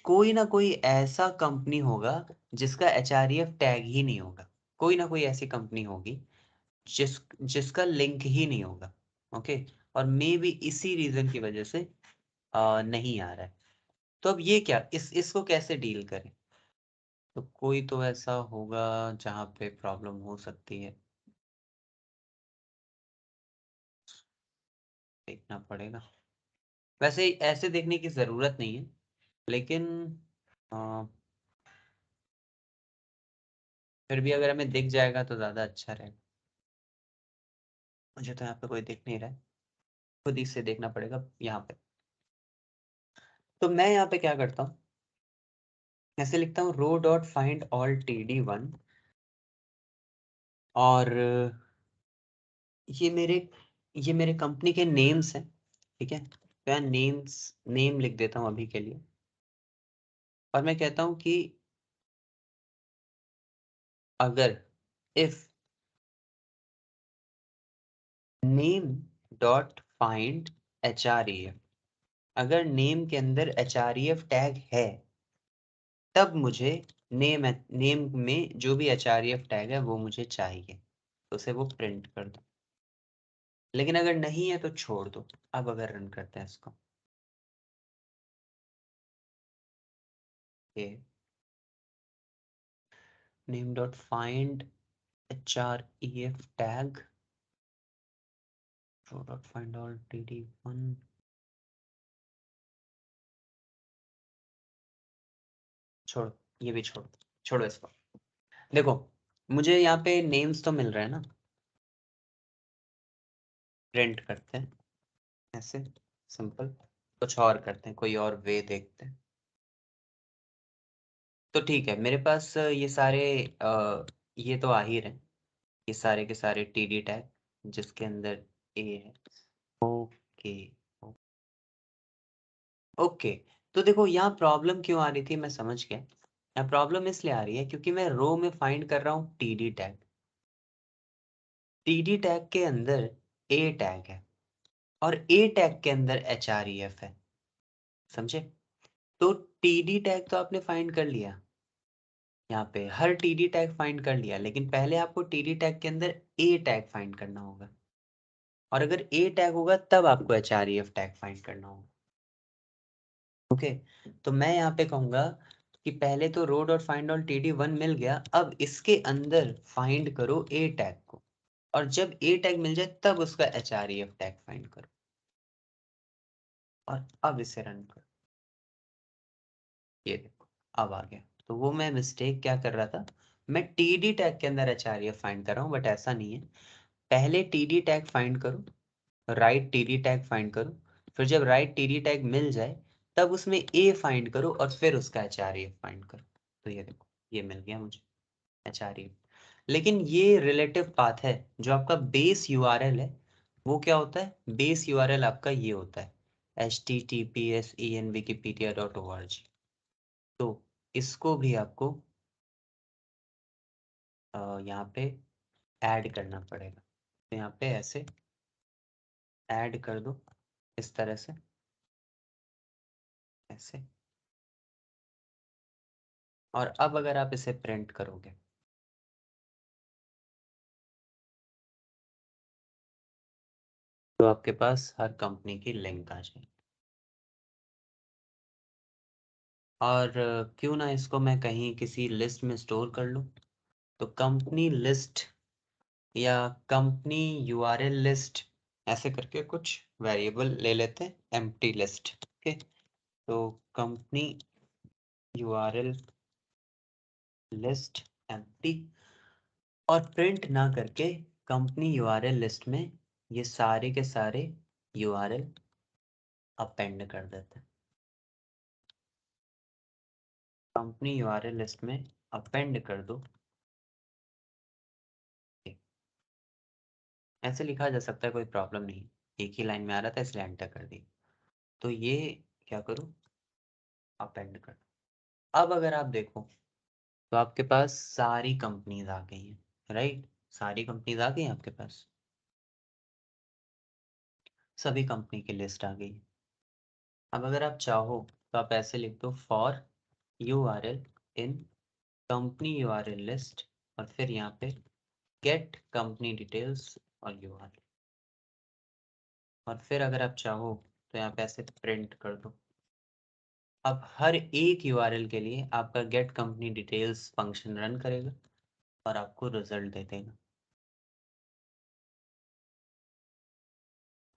कोई ना कोई ऐसा कंपनी होगा जिसका HREF टैग ही नहीं होगा, कोई ना कोई ऐसी कंपनी होगी जिसका लिंक ही नहीं होगा। ओके, और मे बी इसी रीजन की वजह से नहीं आ रहा है। तो अब ये क्या, इसको कैसे डील करें, तो कोई तो ऐसा होगा जहाँ पे प्रॉब्लम हो सकती है, देखना पड़ेगा। वैसे ऐसे देखने की ज़रूरत नहीं है, लेकिन फिर भी अगर हमें दिख जाएगा तो ज़्यादा अच्छा रहेगा। मुझे तो यहाँ पे कोई दिख नहीं रहा है, खुद ही से देखना पड़ेगा यहाँ पे। तो मैं यहाँ पे क्या करता हूँ, ऐसे लिखता हूँ रो डॉट फाइंड ऑल td1, और ये मेरे कंपनी के नेम्स हैं, ठीक है। तो यहाँ नेम लिख देता हूँ अभी के लिए, और मैं कहता हूँ कि अगर if name dot find href, अगर नेम के अंदर href टैग है, तब मुझे नेम में जो भी href टैग है वो मुझे चाहिए, तो उसे वो प्रिंट कर दो। लेकिन अगर नहीं है तो छोड़ दो। अब अगर रन करते हैं इसको, ये name dot find href tag dot find all td1, छोड़ो, ये भी छोड़ो इसको। देखो मुझे यहाँ पे नेम्स तो मिल रहे हैं ना, प्रिंट करते हैं ऐसे सिंपल, कुछ और करते हैं, कोई और वे देखते हैं। तो ठीक है, मेरे पास ये सारे ये तो आ ही रहे, ये सारे के सारे टीडी टैग जिसके अंदर ए है। ओके ओके, तो देखो यहाँ प्रॉब्लम क्यों आ रही थी, मैं समझ गया। यहाँ प्रॉब्लम इसलिए आ रही है क्योंकि मैं रो में फाइंड कर रहा हूँ टीडी टैग, टीडी टैग के अंदर ए टैग है, और ए टैग के अंदर href है, समझे। तो टीडी टैग तो आपने फाइंड कर लिया, यहाँ पे हर टीडी टैग फाइंड कर लिया, लेकिन पहले आपको टीडी टैग के अंदर ए टैग फाइंड करना होगा, और अगर ए टैग होगा तब आपको href टैग फाइंड करना होगा। ओके, तो मैं यहाँ पे कहूंगा कि पहले तो रो डॉट फाइंड ऑल td1 मिल गया, अब इसके अंदर फाइंड करो ए टैग को, और जब ए टैग मिल जाए तब उसका href टैग फाइंड करो, और अब इसे रन करो। ये देखो अब आ गया। तो वो मैं मिस्टेक क्या कर रहा था, मैं टीडी टैग के अंदर href फाइंड कर रहा हूँ, बट ऐसा नहीं है। पहले टीडी टैग फाइंड करो, राइट टीडी टैग फाइंड करो, फिर जब राइट टीडी टैग मिल जाए तब उसमें ए फाइंड करो, और फिर उसका href फाइंड करो। तो ये देखो ये मिल गया मुझे href। लेकिन ये रिलेटिव पाथ है, जो आपका बेस यूआरएल है वो क्या होता है, बेस यूआरएल आपका ये होता है https://envikipedia.org। तो इसको भी आपको यहाँ पे ऐड करना पड़ेगा। तो यहाँ पे ऐसे ऐड कर दो, इस तरह से ऐसे, और अब अगर आप इसे प्रिंट करोगे तो आपके पास हर कंपनी की लिंक आ जाएगी। और क्यों ना इसको मैं कहीं किसी लिस्ट में स्टोर कर लूँ, तो कंपनी लिस्ट या कंपनी यूआरएल लिस्ट ऐसे करके कुछ वेरिएबल ले लेते हैं, एम्प्टी लिस्ट। ओके, तो कंपनी यूआरएल लिस्ट एम्प्टी, और प्रिंट ना करके कंपनी यूआरएल लिस्ट में ये सारे के सारे यूआरएल अपेंड कर देते हैं। कंपनी यूआरएल लिस्ट में अपेंड कर दो, ऐसे लिखा जा सकता है, कोई प्रॉब्लम नहीं, एक ही लाइन में आ रहा था इसलिए एंटर कर दी। तो ये क्या करूँ, अपेंड कर दो। अब अगर आप देखो तो आपके पास सारी कंपनीज आ गई हैं, राइट, सारी कंपनीज आ गई हैं आपके पास, सभी कंपनी की लिस्ट आ गई। अब अगर आप चाहो तो आप ऐसे लिख दो for URL in company URL list, और फिर यहाँ पे गेट कंपनी डिटेल्स और यूआरएल, और फिर अगर आप चाहो तो यहाँ पे ऐसे प्रिंट कर दो। अब हर एक यूआरएल के लिए आपका get company details function run करेगा और आपको रिजल्ट दे देगा।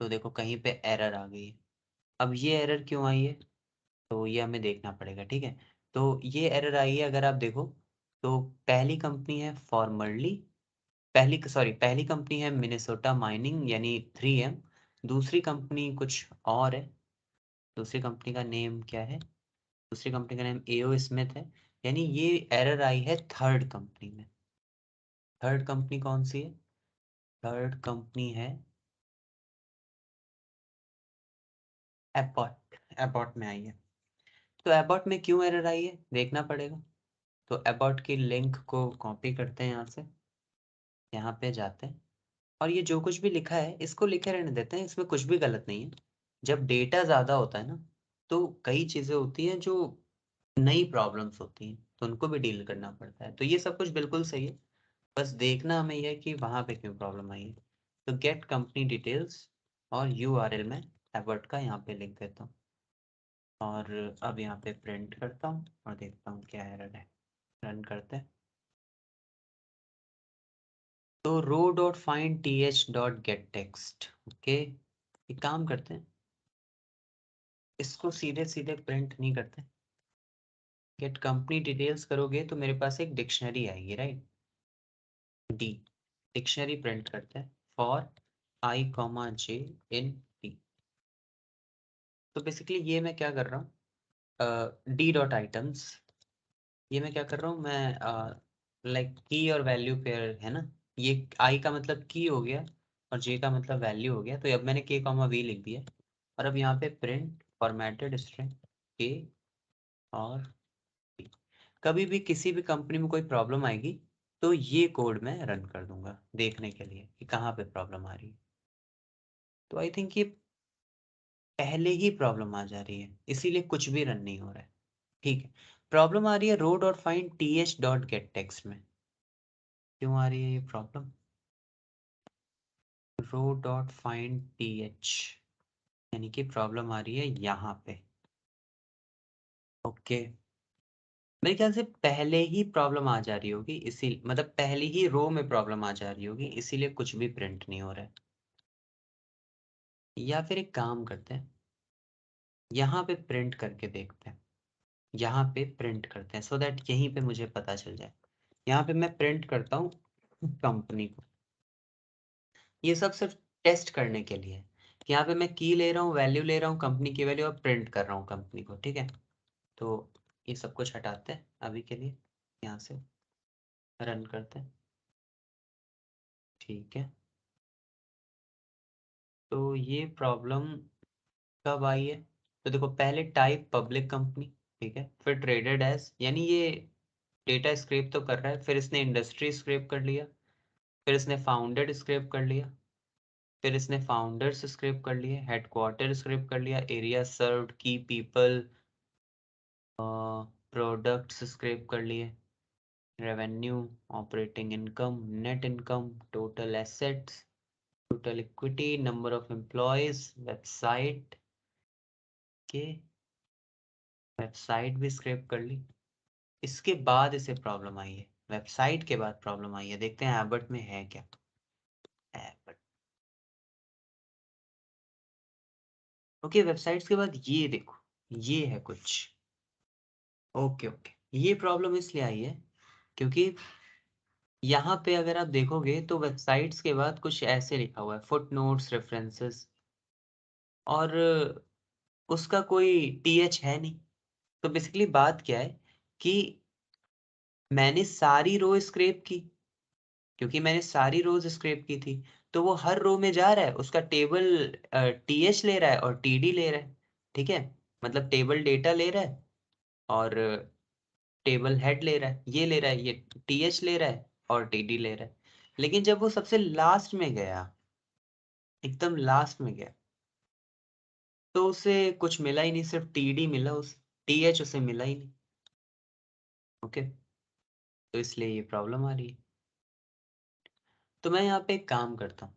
तो देखो कहीं पे एरर आ गई है, अब ये एरर क्यों आई है तो ये हमें देखना पड़ेगा, ठीक है। तो ये एरर आई है, अगर आप देखो तो पहली कंपनी है फॉर्मरली, पहली कंपनी है मिनेसोटा माइनिंग यानी 3M। दूसरी कंपनी कुछ और है, दूसरी कंपनी का नेम क्या है, दूसरी कंपनी का नेम एओ स्मिथ है। यानी ये एरर आई है थर्ड कंपनी में। थर्ड कंपनी कौन सी है, थर्ड कंपनी है एबॉट, एबॉट में आई है। तो एबॉट में क्यों एरर आई है देखना पड़ेगा। तो एबॉट की लिंक को कॉपी करते हैं, यहाँ से यहाँ पे जाते हैं और ये जो कुछ भी लिखा है इसको लिखे रहने देते हैं, इसमें कुछ भी गलत नहीं है। जब डेटा ज़्यादा होता है ना तो कई चीज़ें होती हैं जो नई प्रॉब्लम्स होती हैं, तो उनको भी डील करना पड़ता है। तो ये सब कुछ बिल्कुल सही है, बस देखना हमें यह है कि वहाँ पे क्यों प्रॉब्लम आई है। तो गेट कंपनी डिटेल्स और URL में एबॉट का यहाँ पे लिख देता हूँ और अब यहाँ पे प्रिंट करता हूँ और देखता हूँ क्या एरर है। रन करते हैं। तो row.findth.getText, ओके। एक काम करते हैं, इसको सीधे सीधे प्रिंट नहीं करते, गेट कंपनी डिटेल्स करोगे तो मेरे पास एक डिक्शनरी आएगी, राइट। डी डिक्शनरी प्रिंट करते हैं for I, J in D। तो बेसिकली ये मैं क्या कर रहा हूँ, डी डॉट आइटम्स, ये मैं क्या कर रहा हूँ, मैं लाइक की और वैल्यू पेयर है ना, ये आई का मतलब की हो गया और जे का मतलब वैल्यू हो गया। तो अब मैंने के कॉमा वी लिख दिया और अब यहाँ पे प्रिंट फॉर्मेटेड स्ट्रिंग के और वी। कभी भी किसी भी कंपनी में कोई प्रॉब्लम आएगी तो ये कोड मैं रन कर दूंगा देखने के लिए कि कहाँ पे प्रॉब्लम आ रही है। तो आई थिंक ये पहले ही प्रॉब्लम आ जा रही है, इसीलिए कुछ भी रन नहीं हो रहा है, ठीक है। प्रॉब्लम आ रही है row.findth.getText में। क्यों आ रही है ये प्रॉब्लम, row.findth यानी कि प्रॉब्लम आ रही है यहाँ पे, ओके। मेरे ख्याल से पहले ही प्रॉब्लम आ जा रही होगी, इसी मतलब पहली ही रो में प्रॉब्लम आ जा रही होगी, इसीलिए कुछ भी प्रिंट नहीं हो रहा है। या फिर एक काम करते हैं, यहाँ पे प्रिंट करके देखते हैं, यहाँ पे प्रिंट करते हैं सो दैट यहीं पे मुझे पता चल जाए। यहाँ पे मैं प्रिंट करता हूँ कंपनी को, ये सब सिर्फ टेस्ट करने के लिए है। यहाँ पे मैं की ले रहा हूँ, वैल्यू ले रहा हूँ, कंपनी की वैल्यू, और प्रिंट कर रहा हूँ कंपनी को, ठीक है। तो ये सब कुछ हटाते हैं अभी के लिए, यहाँ से रन करते हैं, ठीक है। तो ये प्रॉब्लम कब आई है, तो देखो पहले टाइप पब्लिक कंपनी, ठीक है, फिर ट्रेडेड एज, यानी ये डेटा स्क्रैप तो कर रहा है, फिर इसने इंडस्ट्री स्क्रैप कर लिया, फिर इसने फाउंडेड स्क्रैप कर लिया, फिर इसने फाउंडर्स स्क्रैप कर लिए, हेडक्वार्टर स्क्रैप कर लिया, एरिया सर्व्ड, की पीपल, प्रोडक्ट्स स्क्रैप कर लिए, revenue, operating income, net income, total assets, total equity, number of employees, website के, वेबसाइट भी स्क्रैप कर ली। इसके बाद इसे प्रॉब्लम आई है, वेबसाइट के बाद प्रॉब्लम आई है। देखते हैं एबट में है क्या। एबट, ओके, वेबसाइट्स के बाद ये देखो, ये है कुछ, ओके ओके। ये प्रॉब्लम इसलिए आई है क्योंकि यहाँ पे अगर आप देखोगे तो वेबसाइट्स के बाद कुछ ऐसे लिखा हुआ है, फुट नोट्स, रेफरेंसेस, और उसका कोई टीएच है नहीं। तो बेसिकली बात क्या है कि मैंने सारी रो स्क्रैप की, क्योंकि मैंने सारी रोज स्क्रैप की थी, तो वो हर रो में जा रहा है, उसका टेबल टीएच ले रहा है और टीडी ले रहा है, ठीक है। मतलब टेबल डेटा ले रहा है और टेबल हेड ले रहा है, ये ले रहा है, ये टीएच ले रहा है और टीडी ले रहा है। लेकिन जब वो सबसे लास्ट में गया, एकदम लास्ट में गया, तो उसे कुछ मिला ही नहीं, सिर्फ टीडी मिला, उस टीएच उसे मिला ही नहीं, ओके। तो इसलिए ये प्रॉब्लम आ रही है। तो मैं यहाँ पे एक काम करता हूँ,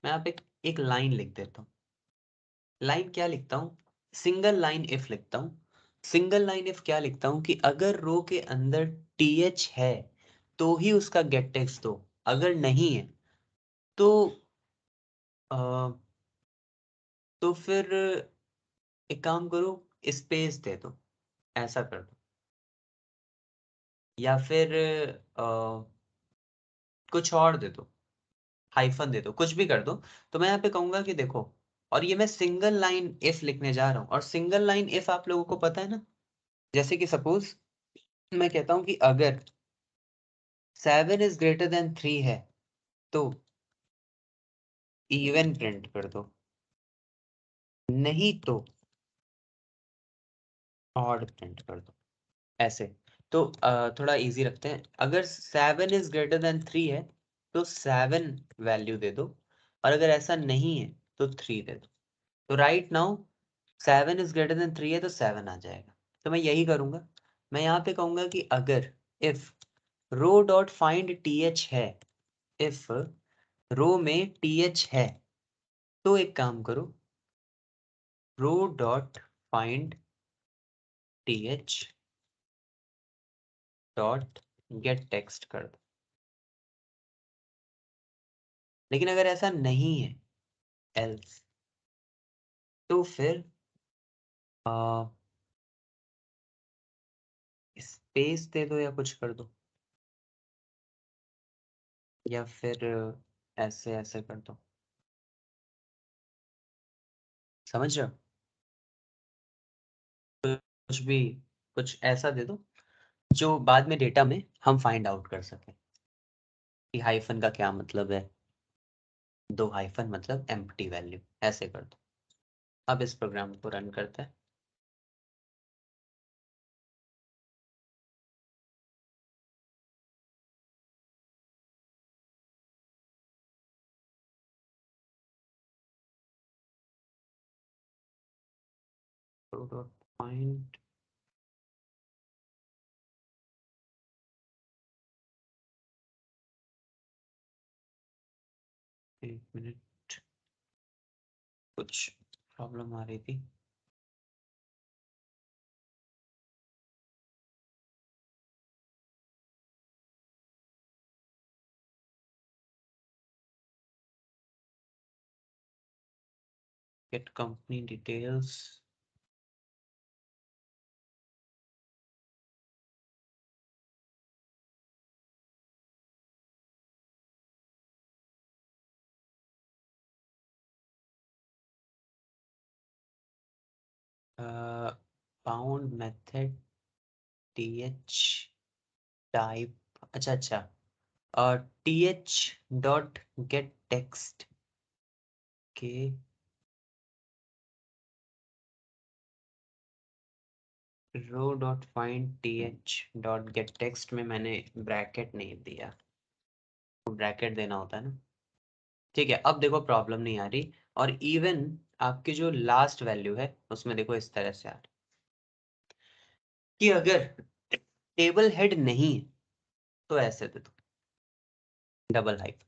मैं यहाँ पे एक लाइन लिख देता हूँ। लाइन क्या लिखता हूँ, सिंगल लाइन इफ लिखता हूँ। सिंगल लाइन इफ क्या लिखता हूँ कि अगर रो के अंदर टीएच है तो ही उसका गेट टेक्स्ट दो, अगर नहीं है तो तो फिर एक काम करो, स्पेस दे दो, ऐसा कर दो, या फिर कुछ और दे दो, हाइफन दे दो, कुछ भी कर दो। तो मैं यहाँ पे कहूंगा कि देखो, और ये मैं सिंगल लाइन इफ लिखने जा रहा हूँ, और सिंगल लाइन इफ आप लोगों को पता है ना, जैसे कि सपोज मैं कहता हूँ कि अगर 7 इज ग्रेटर देन 3 है तो इवन प्रिंट कर दो, नहीं तो ऑड प्रिंट कर दो, ऐसे। तो थोड़ा इजी रखते हैं, अगर 7 इज ग्रेटर देन 3 है तो 7 वैल्यू दे दो, और अगर ऐसा नहीं है तो 3 दे दो। तो right now 7 is greater than 3 है तो 7 आ जाएगा। तो मैं यही करूंगा, मैं यहाँ पे कहूंगा कि अगर if row dot find th है, इफ रो में th है, तो एक काम करो, row dot find th dot get text कर दो। लेकिन अगर ऐसा नहीं है एल्स, तो फिर स्पेस दे दो या कुछ कर दो, या फिर ऐसे ऐसे कर दो, समझ रहे हो? कुछ भी, कुछ ऐसा दे दो जो बाद में डेटा में हम फाइंड आउट कर सकें कि हाइफन का क्या मतलब है, 2 हाइफन मतलब एम्प्टी वैल्यू, ऐसे कर दो। अब इस प्रोग्राम को रन करते हैं। पॉइंट एक मिनट, कुछ प्रॉब्लम आ रही थी। Get company details, bound method th type, अच्छा अच्छा, और th डॉट गेट टेक्स्ट के row dot find th dot get text में मैंने ब्रैकेट नहीं दिया, ब्रैकेट देना होता है ना। ठीक है, अब देखो प्रॉब्लम नहीं आ रही, और इवन आपकी जो लास्ट वैल्यू है उसमें देखो इस तरह से आ रही कि अगर टेबल हेड नहीं है तो ऐसे दे दो, डबल हाइफ,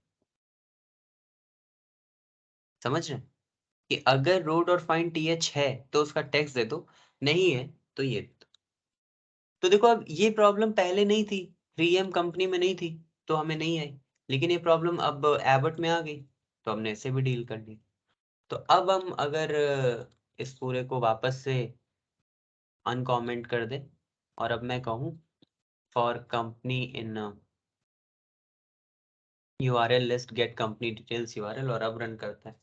समझ रहे हैं? कि अगर रो डॉट फाइंड th है तो उसका टेक्स्ट दे दो, नहीं है तो ये दे दो। तो देखो अब ये प्रॉब्लम पहले नहीं थी, 3M कंपनी में नहीं थी, तो हमें नहीं आई, लेकिन ये प्रॉब्लम अब एबट में आ गई, तो हमने इसे भी डील कर ली। तो अब हम अगर इस पूरे को वापस से अनकॉमेंट कर दे, और अब मैं कहूँ for company in URL list get company details URL, और अब रन करता है।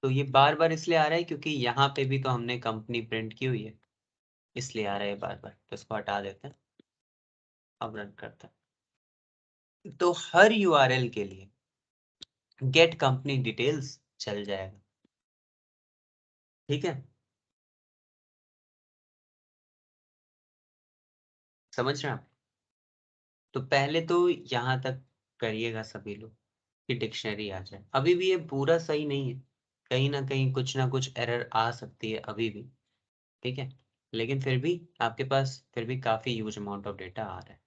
तो ये बार बार इसलिए आ रहा है क्योंकि यहाँ पे भी तो हमने कंपनी प्रिंट की हुई है, इसलिए आ रहा है बार बार। तो इसको हटा देते हैं, अब रन करते हैं। तो हर URL के लिए गेट कंपनी डिटेल्स चल जाएगा, ठीक है? समझ रहे हैं आप? तो पहले तो यहाँ तक करिएगा सभी लोग कि डिक्शनरी आ जाए। अभी भी ये पूरा सही नहीं है, कहीं ना कुछ एरर आ सकती है अभी भी, ठीक है? लेकिन फिर भी आपके पास फिर भी काफी ह्यूज अमाउंट ऑफ डेटा आ रहा है।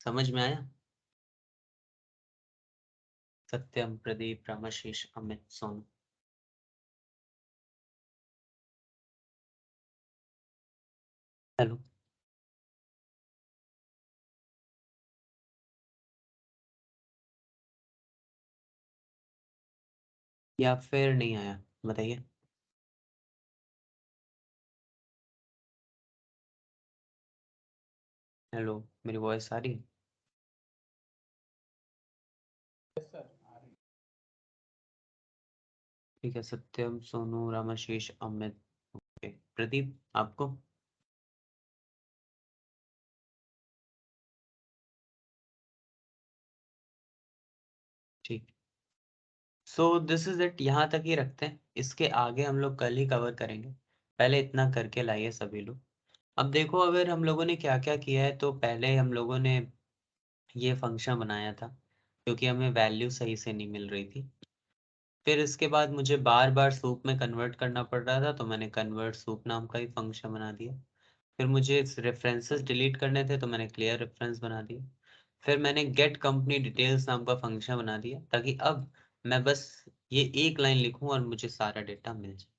समझ में आया? सत्यम, प्रदीप, रामाशीष, अमित, सोनू। हेलो। या फिर नहीं आया, बताइए। हेलो, मेरी वॉइस आ रही है? ठीक है, सत्यम, सोनू, रामाशीष, अमित, ओके। प्रदीप, आपको? ठीक। सो दिस इज इट, यहाँ तक ही रखते हैं, इसके आगे हम लोग कल ही कवर करेंगे। पहले इतना करके लाइए सभी लोग। अब देखो, अगर हम लोगों ने क्या क्या किया है, तो पहले हम लोगों ने ये फंक्शन बनाया था क्योंकि हमें वैल्यू सही से नहीं मिल रही थी। फिर इसके बाद मुझे बार बार सूप में कन्वर्ट करना पड़ रहा था, तो मैंने कन्वर्ट सूप नाम का ही फंक्शन बना दिया। फिर मुझे रेफरेंसेस डिलीट करने थे, तो मैंने क्लियर रेफरेंस बना दिया। फिर मैंने गेट कंपनी डिटेल्स नाम का फंक्शन बना दिया, ताकि अब मैं बस ये एक लाइन लिखूं और मुझे सारा डेटा मिल जाए।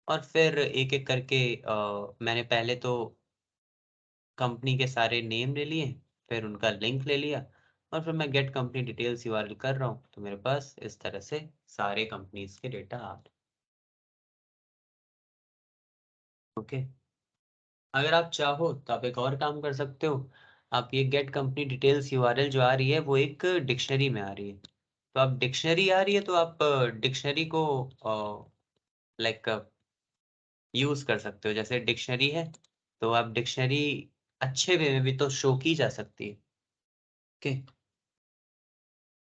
और फिर एक एक करके मैंने पहले तो कंपनी के सारे नेम ले लिए, फिर उनका लिंक ले लिया, और फिर मैं गेट कंपनी डिटेल्स यूआरएल कर रहा हूँ, तो मेरे पास इस तरह से सारे कंपनीज के डेटा आ गए। ओके। अगर आप चाहो तो आप एक और काम कर सकते हो। आप ये गेट कंपनी डिटेल्स यूआरएल जो आ रही है, वो एक डिक्शनरी में आ रही है। तो आप डिक्शनरी आ रही है, तो आप डिक्शनरी को लाइक यूज कर सकते हो। जैसे डिक्शनरी है, तो आप डिक्शनरी अच्छे वे में भी तो शो की जा सकती है। ओके।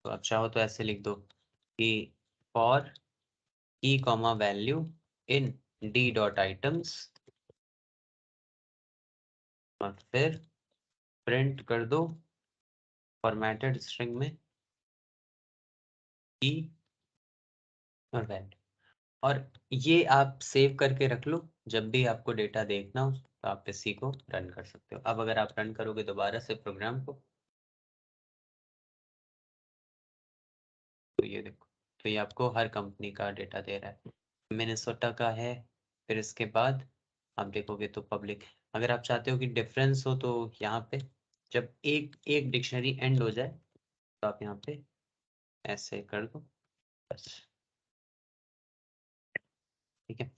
तो आप चाहो तो ऐसे लिख दो कि फॉर की comma value in D dot items, और फिर प्रिंट कर दो फॉर्मेटेड स्ट्रिंग में की और वैल्यू। और ये आप सेव करके रख लो, जब भी आपको डेटा देखना हो तो आप इसी को रन कर सकते हो। अब अगर आप रन करोगे दोबारा से प्रोग्राम को, तो ये देखो, तो ये आपको हर कंपनी का डेटा दे रहा है। मिनेसोटा का है। फिर इसके बाद आप देखोगे तो पब्लिक। अगर आप चाहते हो कि डिफरेंस हो, तो यहाँ पे जब एक एक डिक्शनरी एंड हो जाए, तो आप यहाँ पे ऐसे कर दो, बस। ठीक है।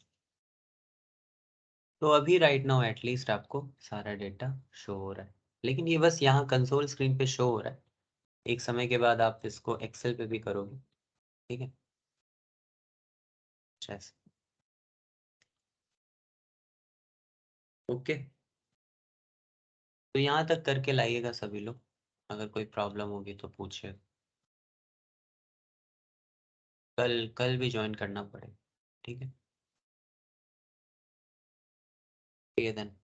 तो अभी राइट नाउ एटलीस्ट आपको सारा डेटा शो हो रहा है, लेकिन ये बस यहाँ कंसोल स्क्रीन पे शो हो रहा है। एक समय के बाद आप इसको एक्सेल पे भी करोगे। ठीक है। जैसे ओके। तो यहाँ तक करके लाइएगा सभी लोग। अगर कोई प्रॉब्लम होगी तो पूछिए। कल कल भी ज्वाइन करना पड़ेगा। ठीक है। ठीक है देन।